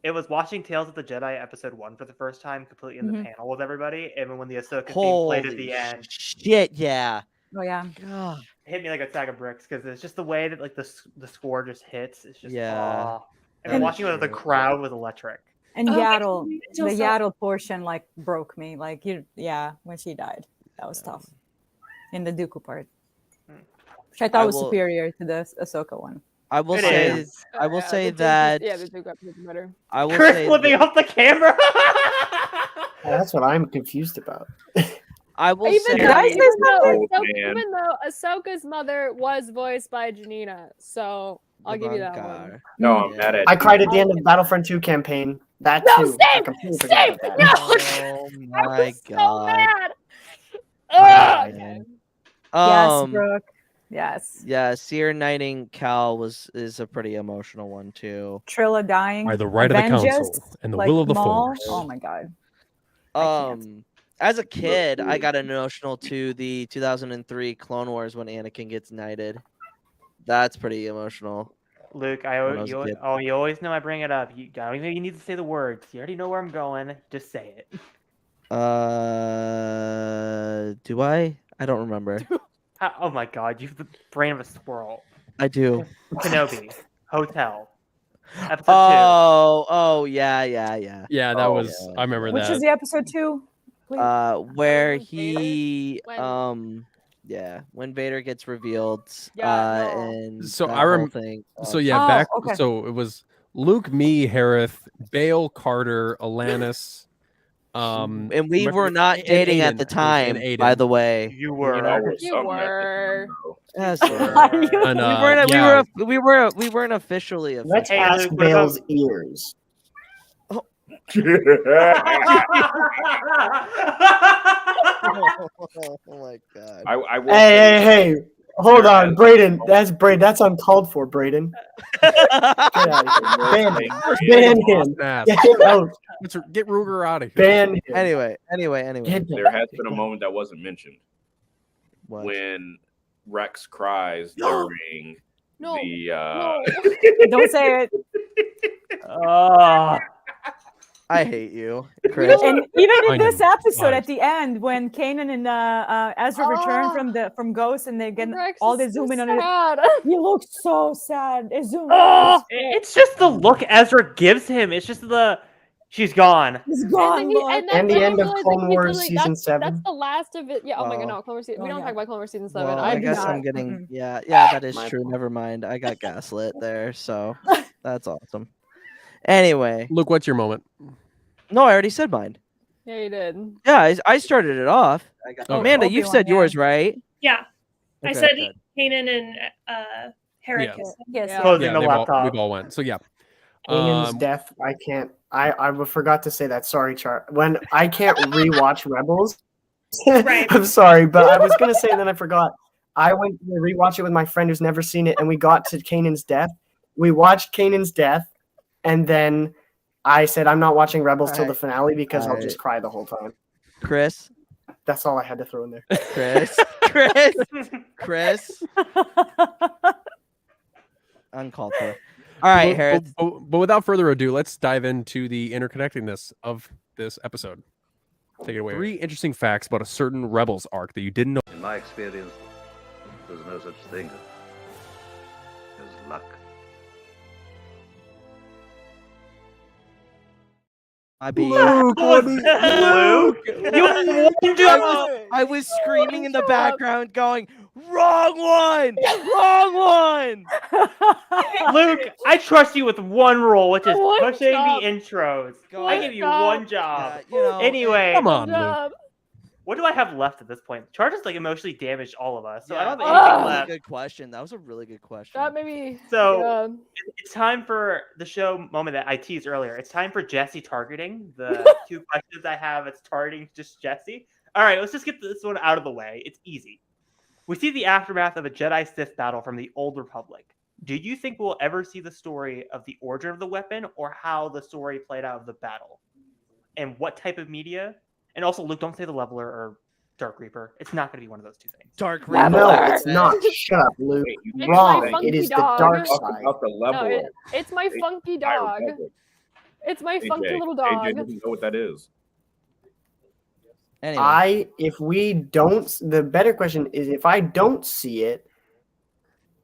It was watching Tales of the Jedi episode 1 for the first time, completely in the Mhm. panel with everybody, and when the Ahsoka theme Holy played at the end, shit! Yeah. Oh yeah. God. it hit me like a sack of bricks because it's just the way that like the score just hits. It's just Yeah. aw. And then watching it with the crowd was electric. And Oh, Yaddle, it's the also- Yaddle portion like broke me. Like when she died, that was tough. In the Dooku part, which I thought I was will- superior to the Ahsoka one. I will It say. is. I will Yeah, say the Dooku- that. Yeah, the Dooku episode's better. I will Chris say. flipping off the camera. That's what I'm confused about. I will Even say. Did I say something? man. Even though Ahsoka's mother was voiced by Janina, so I'll give you that one. Ivanka. No, I'm mad at I you. cried at the end of the Battlefront 2 campaign. That No, too. I same, completely forgot same. about No, that. Oh I my was so god. mad. Wow. Okay. Yes, Brooke. Yes. Yeah, Seer Knighting Cal is a pretty emotional one too. Trilla dying. By the right of the Avengers, council and the like will of the Maul. Force. Oh my god. I can't. As a kid, I got emotional to the 2003 Clone Wars when Anakin gets knighted. That's pretty emotional. Luke, When I was a kid. you always know I bring it up. You don't even need to say the words. You already know where I'm going. Just say it. Do I? I don't remember. Oh my god, you have the brain of a squirrel. I do. Kenobi, Hotel, episode Oh, yeah. Yeah, that Oh, was. yeah. I remember Which that. is the episode 2? Please? Where Vader? he When- when Vader gets revealed, Yeah, no. and So that I whole rem- thing. So yeah, Oh, back. okay. So it was Luke, me, Hereth, Bale, Carter, Alanis, And we were not and dating Aiden, at the time, and by Aiden. the way. You Y'all were. were You something at the were. time, though. Yes, And, we weren't officially Let's Hey, ask Luke, what Bale's about- ears. Oh my god. I will Hey, say- hey, hey. Hold There on, has- Braden. That's Braden. That's uncalled for, Braden. Get out of here. Ban him. Ban him. Ass. Get him out. Get Ruger out of here. Ban him. Anyway. Get him. There has been a moment that wasn't mentioned What? when Rex cries during No. the. No. Don't say it. Oh. I hate you, Chris. And even I in this know. episode, Fine. at the end, when Kanan and Ezra return from Ghost, and they get Rex all is the zoom so in on it, sad. he looks so sad. It zoomed. Oh, it's just the look Ezra gives him. It's just the she's gone. He's gone. look. And the end of Clone Wars season 7. That's the last of it. Yeah. Oh my god, Well, no, Clone Wars. We oh, don't yeah. talk about Clone Wars season 7. Well, I I do guess not. I'm getting Mhm. yeah, that is My true. fault. Never mind. I got gaslit there, so that's awesome. Anyway, Luke, what's your moment? no, I already said mine. Yeah, you did. Yeah, I started it off. Oh, Amanda, you've Obi-Wan, said yeah. yours, right? Yeah, I Okay, said good. Kanan and Hereth. Yeah. kissing. Yes. Yeah. Closing Yeah, the laptop. we've all went. So yeah. Kanan's death. I can't. I forgot to say that. Sorry, Char. When I can't rewatch Rebels. Right. I'm sorry, but I was gonna say and then I forgot. I went to rewatch it with my friend who's never seen it, and we got to Kanan's death. We watched Kanan's death, and then I said I'm not watching Rebels till the Alright. finale because I'll Alright. just cry the whole time. Chris, That's all I had to throw in there. Chris. Uncalled for. All right, Hereth. But without further ado, let's dive into the interconnectedness of this episode. Take it away. 3 interesting facts about a certain Rebels arc that you didn't know. In my experience, there's no such thing as luck. I beat. Luke, Luke, you I was screaming in the background, going, "Wrong one! Wrong one!" Luke, I trust you with one role, which is One pushing job. the intros. Go I ahead. give you job. one job. You know, Anyway, Come on, Good Luke. job. what do I have left at this point? Char just like emotionally damaged all of us, so I don't have that anything was a really left. good question. That was a really good question. That maybe. So yeah. it's time for the show moment that I teased earlier. It's time for Jesse targeting. The 2 questions I have, it's targeting just Jesse. All right, let's just get this one out of the way. It's easy. We see the aftermath of a Jedi Sith battle from the Old Republic. Do you think we'll ever see the story of the origin of the weapon or how the story played out of the battle? And what type of media? And also, Luke, don't say the Leveler or Dark Reaper. It's not going to be one of those 2 things. Dark Leveler. No, Reaper. it's not. Shut up, Luke. Wait, you It's Wrong. my It funky is the dog. dark talk side. about the No, level. it's my funky dog. It's my funky little AJ dog. doesn't know what that is. Anyway, If we don't, the better question is if I don't see it,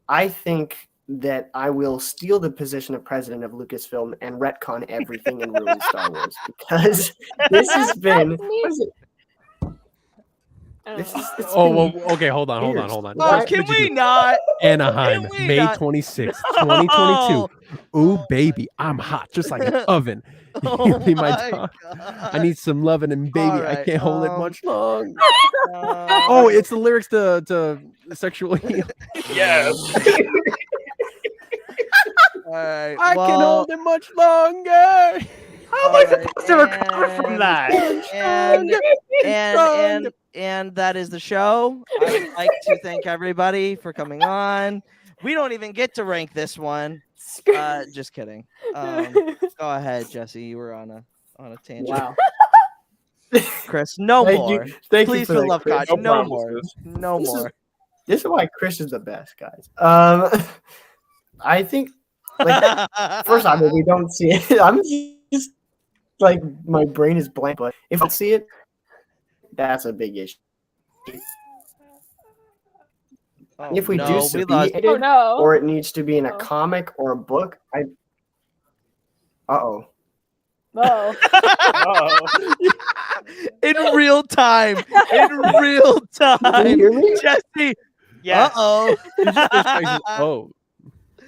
I think that I will steal the position of president of Lucasfilm and retcon everything and ruin Star Wars because this has been. That's me. What is it? I don't This know. is, it's Oh, been well, okay, hold on. years. Why oh, did can you we do- not? Anaheim, Can we May not- 26th, 2022. Ooh, baby, I'm hot, just like an oven. You be my dog. I need some loving, and baby, I Alright, can't hold it much long. Oh, Oh, it's the lyrics to sexual healing. Yes. all right. I well, can hold it much longer. How am I supposed to recover from that? And that is the show. I would like to thank everybody for coming on. We don't even get to rank this one. Just kidding. Go ahead, Jesse. You were on a tangent. Wow. Chris, no Thank more. you. Thank Please, you for for that, love Chris. God, no promises. more. No This is- more. This is why Chris is the best, guys. I think like first off, if we don't see it, I'm just like my brain is blank. But if I see it, that's a big issue. Oh, If we no, do we see lost. it, Oh no. or it needs to be in a Oh. comic or a book, Uh-oh. Oh. Oh. In real time. In real Can you time. hear me? Jesse. Yes. Uh-oh. Oh,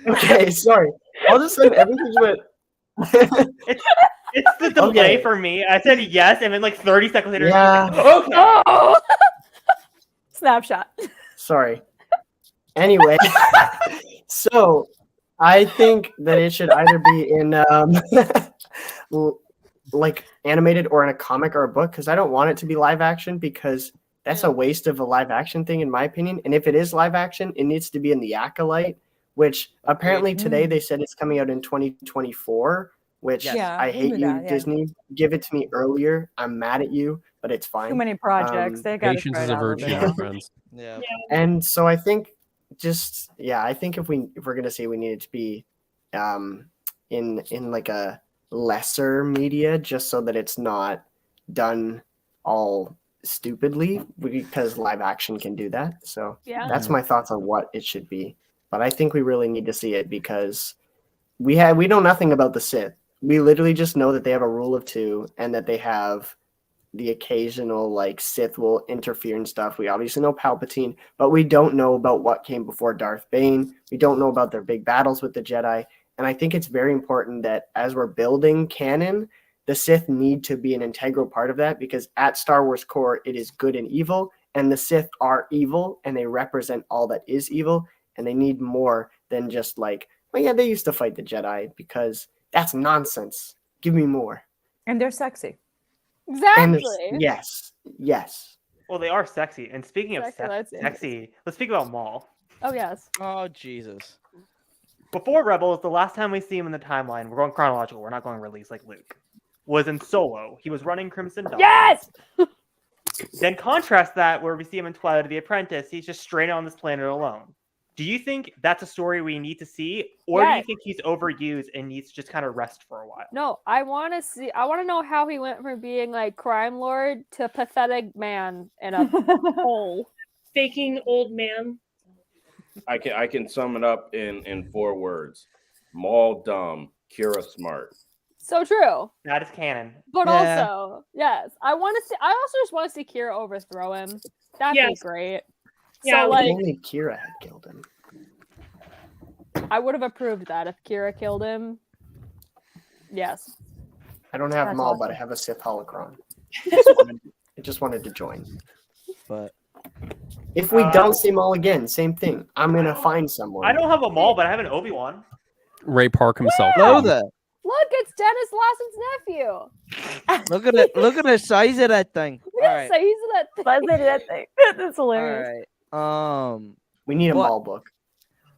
Okay, sorry. All of a sudden, everything went. It's the delay Okay. for me. I said yes, and then like 30 seconds later, Yeah. she's like, okay. Oh, Snapshot. Sorry. Anyway, so I think that it should either be in like animated or in a comic or a book, because I don't want it to be live action, because that's a waste of a live action thing in my opinion. And if it is live action, it needs to be in the Acolyte, which apparently today they said it's coming out in 2024, which Yes. Yeah, I we'll hate do you, that, yeah. Disney. Give it to me earlier. I'm mad at you, but it's fine. Too many projects. They got Patience is a virtue, my friends. Yeah. And so I think I think if we're gonna say we need it to be in like a lesser media, just so that it's not done all stupidly, because live action can do that. So yeah. that's my thoughts on what it should be. But I think we really need to see it, because we know nothing about the Sith. We literally just know that they have a rule of 2 and that they have the occasional like Sith will interfere and stuff. We obviously know Palpatine, but we don't know about what came before Darth Bane. We don't know about their big battles with the Jedi. And I think it's very important that as we're building canon, the Sith need to be an integral part of that, because at Star Wars core, it is good and evil, and the Sith are evil, and they represent all that is evil, and they need more than just like, well, yeah, they used to fight the Jedi, because that's nonsense. Give me more. And they're sexy. And Exactly. yes. Well, they are sexy. And speaking of Sexy, that's sexy, let's speak about Maul. Oh yes. Oh Jesus. Before Rebels, the last time we see him in the timeline, we're going chronological, we're not going release like Luke, was in Solo. He was running Crimson Dawn. Yes. Then contrast that where we see him in Twilight of the Apprentice. He's just straight on this planet alone. Do you think that's a story we need to see? Or do you Yes. think he's overused and needs to just kind of rest for a while? No, I want to know how he went from being like crime lord to pathetic man in a hole. Faking old man. I can sum it up in 4 words: Maul dumb, Kira smart. So true. That is canon. But Yeah. also, yes, I also just want to see Kira overthrow him. That'd be Yes. great. Yeah, so If like only Kira had killed him. I would have approved that if Kira killed him. Yes. I don't have That's Maul, but awesome. I have a Sith holocron. I just wanted to join. But If we don't see Maul again, same thing. I'm gonna find someone. I don't have a Maul, but I have an Obi-Wan. Ray Park himself. know that. Look, it's Dennis Lawson's nephew. Look at it. Look at the size of that thing. Look All at right. the size of that thing. Let's do that thing. That's All hilarious. right. We need a What? Maul book.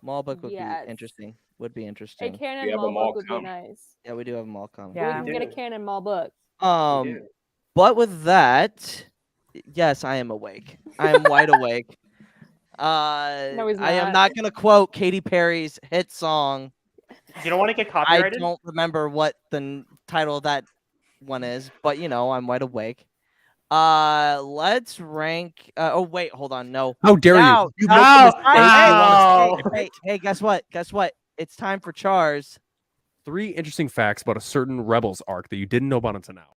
Maul book would Yes. be interesting. Would be A interesting. canon We have a Maul Maul book would be comic. nice. Yeah, we do have Maul comic. Yeah. We can get a canon Maul book. But with that, yes, I am awake. I am wide awake. No, he's I am not. not gonna quote Katy Perry's hit song. You don't want to get I copyrighted? don't remember what the title of that one is, but you know, I'm wide awake. Let's rank. Oh wait, hold on. No. How dare Now- you? You now- make the mistake. Hey, You wanna say- hey, guess what? Guess what? It's time for Char's 3 interesting facts about a certain Rebels arc that you didn't know about until now.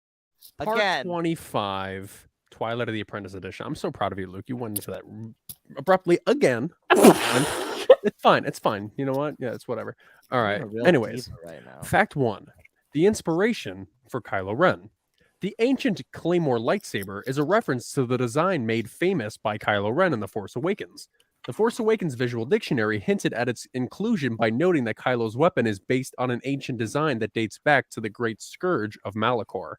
Part again. 25, Twilight of the Apprentice edition. I'm so proud of you, Luke. You went into that abruptly again. It's fine. It's fine. You know what? Yeah, it's whatever. All I'm right. a real Anyways, diva right now. fact 1. The inspiration for Kylo Ren. The ancient Claymore lightsaber is a reference to the design made famous by Kylo Ren in The Force Awakens. The Force Awakens Visual Dictionary hinted at its inclusion by noting that Kylo's weapon is based on an ancient design that dates back to the Great Scourge of Malachor.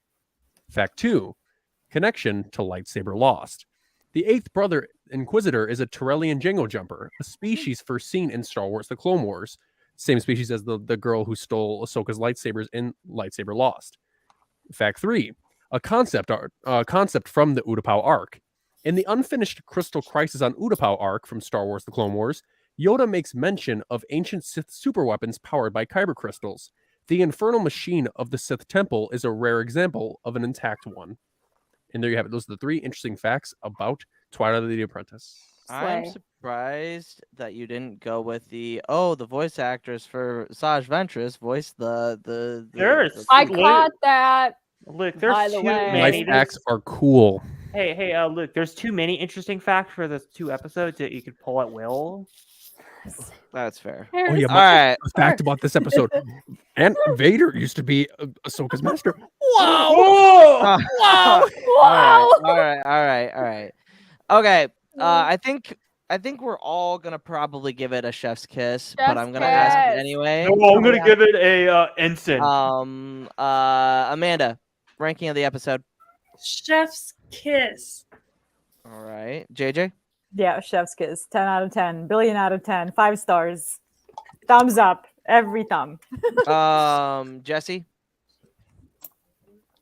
Fact 2. Connection to lightsaber lost. The 8th brother Inquisitor is a Torellian Jango jumper, a species first seen in Star Wars The Clone Wars. Same species as the girl who stole Ahsoka's lightsabers in Lightsaber Lost. Fact 3. A concept from the Utapau arc. In the unfinished Crystal Crisis on Utapau arc from Star Wars The Clone Wars, Yoda makes mention of ancient Sith superweapons powered by kyber crystals. The infernal machine of the Sith Temple is a rare example of an intact one. And there you have it. Those are the 3 interesting facts about Twilight of the Apprentice. I'm Slay. surprised that you didn't go with the voice actress for Saj Ventress voiced the There's- I Luke. caught that. Luke, there's By the too way- Life many. facts are cool. Hey, Luke, there's too many interesting facts for the 2 episodes that you could pull at will. That's fair. Oh yeah, All right. a fact about this episode. And Vader used to be Ahsoka's master. Wow! Wow! Wow! All right. Okay. I think we're all gonna probably give it a chef's kiss, but I'm gonna ask it anyway. No, I'm gonna give it a ensign. Amanda, ranking of the episode. Chef's kiss. All right, JJ. Yeah, chef's kiss. 10 out of 10. Billion out of 10. 5 stars. Thumbs up. Every thumb. Jesse.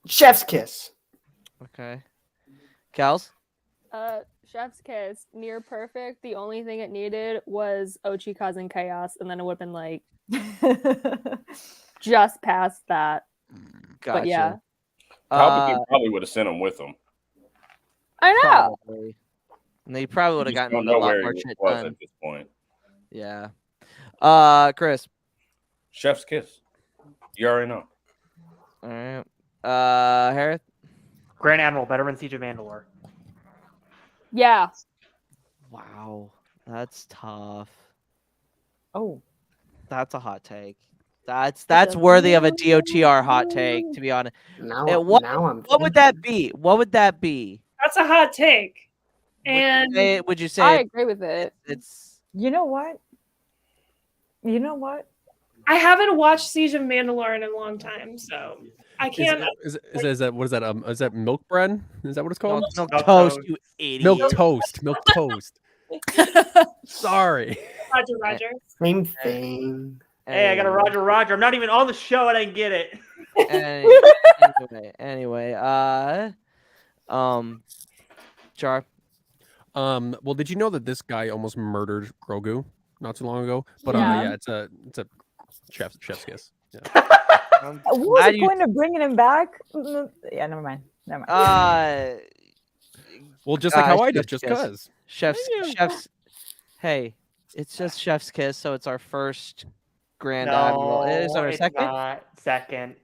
Chef's kiss. Okay. Kels. Chef's kiss, near perfect. The only thing it needed was Ochi causing chaos, and then it would have been like just past that. Gotcha. But yeah, Probably would have sent him with them. I know. Probably. And they probably would have You just gotten don't a know lot where more he shit was done. at this point. Yeah. Chris. Chef's kiss. You already know. All right. Hereth. Grand Admiral, better than Siege of Mandalore. Yeah. Wow, that's tough. Oh, That's a hot take. That's worthy of a DOTR hot take, to be honest. What would that be? What would that be? That's a hot take. And Would you I say agree with it. it's you know what? You know what? I haven't watched Siege of Mandalore in a long time, so I can't. Is that what is that? Is that milk bread? Is that what it's called? milk Milk toast, toast. you idiot? Milk toast. Milk toast. Sorry. Roger. Same thing. Hey, I got a Roger. I'm not even on the show and I get it. Anyway, Char. Well, did you know that this guy almost murdered Grogu not too long ago? But Yeah. yeah, it's a chef's kiss. Yeah. What was the point of bringing him back? Yeah, never mind. Well, just like how I did, chef's just kiss. cause. Chef's. Hey, it's just chef's kiss, so it's our first Grand No, Admiral. Is our it's second? not. Second.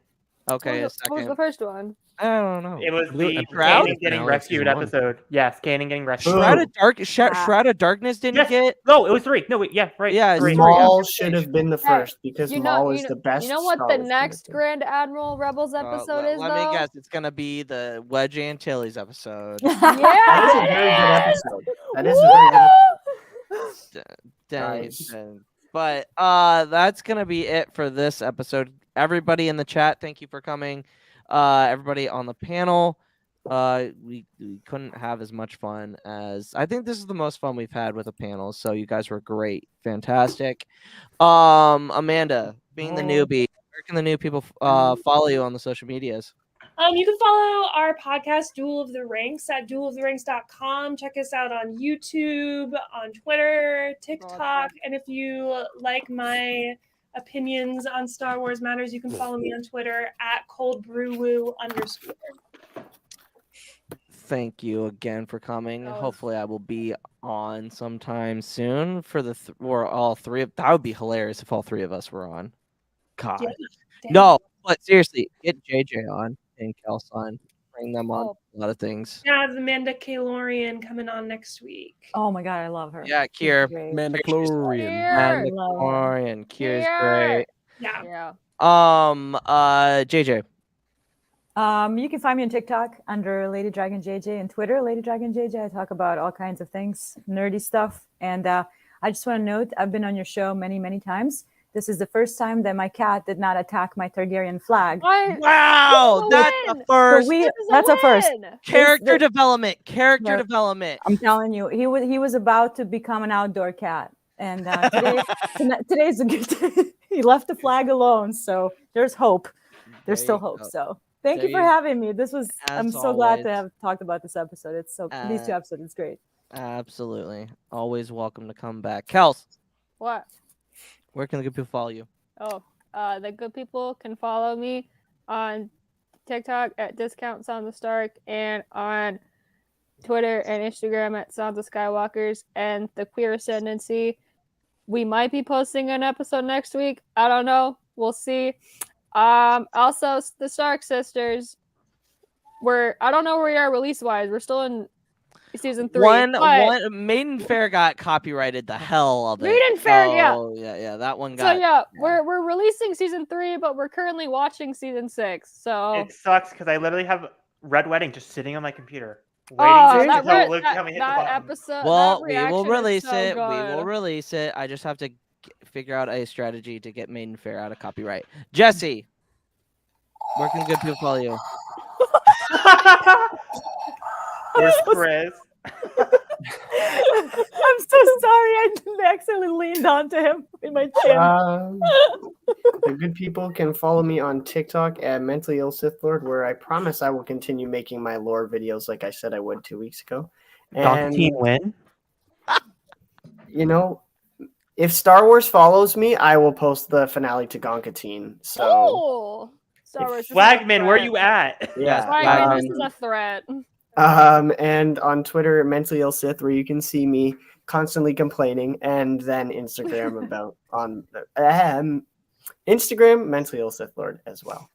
Okay, a What was the second. first one? I don't know. It was believe the it- Shroud? Kanan getting Finale of season rescued one. episode. Yes, Kanan getting rescued. Shroud of Darkness didn't Yes. get. No, it was 3. No, wait, yeah, right. Yeah, it's 3. three. Maul should have been the Hey, first because You know, Maul you is know, the best. you know what Star the Wars next character. Grand Admiral Rebels episode is, let though? me guess. It's gonna be the Wedge Antilles episode. That is a very good episode. That is a very good Dang, Nice. dang. But that's gonna be it for this episode. Everybody in the chat, thank you for coming. Everybody on the panel, we couldn't have as much fun as I think this is the most fun we've had with a panel. So you guys were great, fantastic. Amanda, being the newbie, where can the new people follow you on the social medias? You can follow our podcast, Duel of the Ranks, at dueloftheranks.com. Check us out on YouTube, on Twitter, TikTok. And if you like my opinions on Star Wars matters, you can follow me on Twitter at coldbrewwoo_. Thank you again for coming. Hopefully, I will be on sometime soon for the or all three of. That would be hilarious if all three of us were on. God, no, but seriously, get JJ on and Kels on. Bring them on a lot of things. Yeah, the Amanda Kalorian coming on next week. Oh my god, I love her. Yeah, She's Kier. great. Mandalorian. Mandalorian. Kier's great. Yeah. JJ. You can find me on TikTok under Lady Dragon JJ and Twitter Lady Dragon JJ. I talk about all kinds of things, nerdy stuff. And I just want to note, I've been on your show many, many times. This is the first time that my cat did not attack my Targaryen flag. Wow, that's a first. That's a first. Character development. Character development. I'm telling you, he was about to become an outdoor cat, and today's a good day. He left the flag alone, so there's hope. There's still hope. So thank you for having me. This was. I'm so glad to have talked about this episode. It's these 2 episodes. It's great. Absolutely, always welcome to come back. Kels, What? where can the good people follow you? The good people can follow me on TikTok at Discount Sounds of Stark and on Twitter and Instagram at Sounds of Skywalkers and the Queer Ascendancy. We might be posting an episode next week. I don't know. We'll see. Also, the Stark sisters. I don't know where we are release wise. We're still in season 3. One but Maiden Fair got copyrighted the hell of it. Maiden Fair, yeah. So, yeah, that one So got. yeah, we're releasing season 3, but we're currently watching season 6. So It sucks because I literally have Red Wedding just sitting on my computer, waiting oh, that, until red, Luke that, tell me hit the that button. episode. Well, that we will reaction is release so it. Good. We will release it. I just have to figure out a strategy to get Maiden Fair out of copyright. Jesse, where can good people follow you? Where's Kris? I'm so sorry. I accidentally leaned onto him in my chin. The good people can follow me on TikTok at Mentally Ill Sith Lord, where I promise I will continue making my lore videos like I said I would 2 weeks ago. And win. you know, if Star Wars follows me, I will post the finale to Gonkatine. So Oh, Star Wars. this is a Flagman, where threat. you at? yeah. Flagman, this is a threat. And on Twitter, Mentally Ill Sith, where you can see me constantly complaining, and then Instagram about on Instagram, Mentally Ill Sith Lord as well.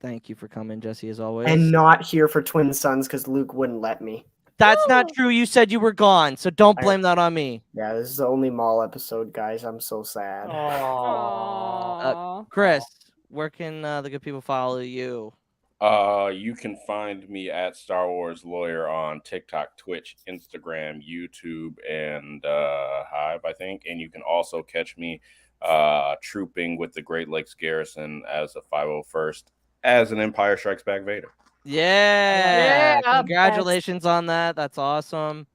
Thank you for coming, Jesse, as always. And not here for Twin Sons because Luke wouldn't let me. That's not true. You said you were gone, so don't blame that on me. Yeah, this is the only mall episode, guys. I'm so sad. Aww. Kris, where can the good people follow you? You can find me at Star Wars Lawyer on TikTok, Twitch, Instagram, YouTube, and Hive, I think. And you can also catch me trooping with the Great Lakes Garrison as a 501st as an Empire Strikes Back Vader. Yeah. Yeah, Congratulations on that. That's awesome.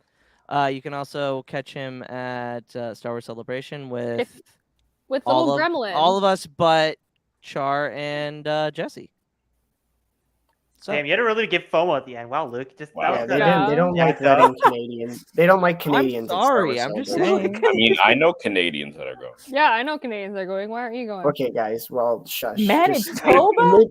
You can also catch him at Star Wars Celebration with the all little of, gremlin. all of us but Char and Jesse. So, Damn, you had to really give FOMO at the end. Wow, Luke. Just Wow. that was Yeah, good. they don't Yeah, like so- letting Canadians. They don't like Canadians. at Star sorry, Wars I'm just Celebration. saying. I mean, I know Canadians that are going. Yeah, I know Canadians are going. Why aren't you going? Okay, guys. Well, shush. Just- Manitoba?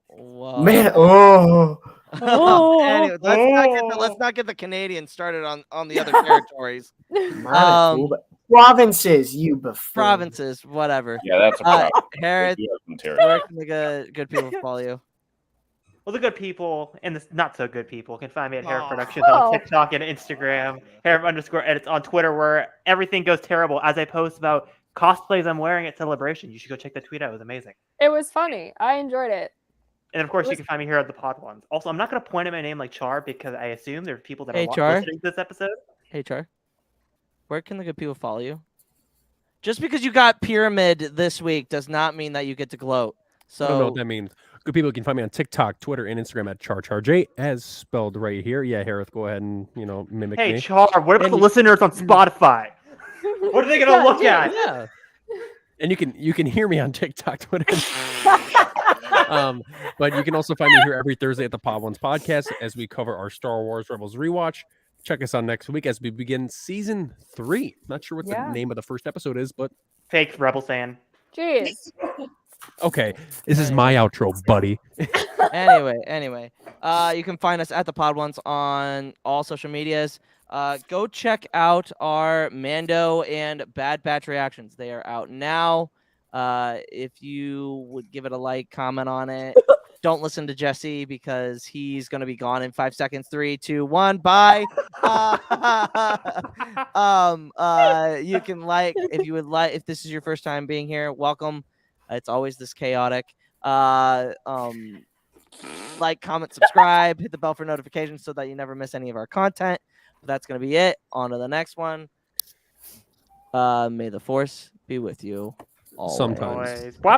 Whoa. Man, oh. Anyway, let's not get the Canadians started on the other territories. Manitoba. Provinces, you buffoon. Provinces, whatever. Yeah, that's a problem. Hereth, We do have some territory. where can the good people follow you? Well, the good people and the not so good people can find me at Hereth Aw. Productions on TikTok and Instagram, Hereth_edits on Twitter, where everything goes terrible as I post about cosplays I'm wearing at Celebration. You should go check that tweet out. It was amazing. It was funny. I enjoyed it. And of course, you can find me here at the Pod Ones. Also, I'm not going to point at my name like Char because I assume there are people that Hey, are Char. listening to this episode. Hey, Char. Where can the good people follow you? Just because you got Pyramid this week does not mean that you get to gloat. So I don't know what that means. Good people can find me on TikTok, Twitter, and Instagram at CharJ, as spelled right here. Yeah, Hereth, go ahead and mimic Hey, me. Char, what about the listeners on Spotify? What are they going to look at? Yeah. And you can hear me on TikTok, Twitter. But you can also find me here every Thursday at the Pod Ones podcast as we cover our Star Wars Rebels rewatch. Check us out next week as we begin season 3. Not sure what the name of the first episode is, but Fake Rebel fan. Jeez. okay. This is my outro, buddy. Anyway, you can find us at the Pod Ones on all social medias. Go check out our Mando and Bad Batch reactions. They are out now. If you would give it a like, comment on it. Don't listen to Jesse because he's gonna be gone in 5 seconds. 3, 2, 1. Bye. You can like if you would like. If this is your first time being here, welcome. It's always this chaotic. Like, comment, subscribe, hit the bell for notifications so that you never miss any of our content. That's gonna be it. On to the next one. May the Force be with you always. Sometimes. Always.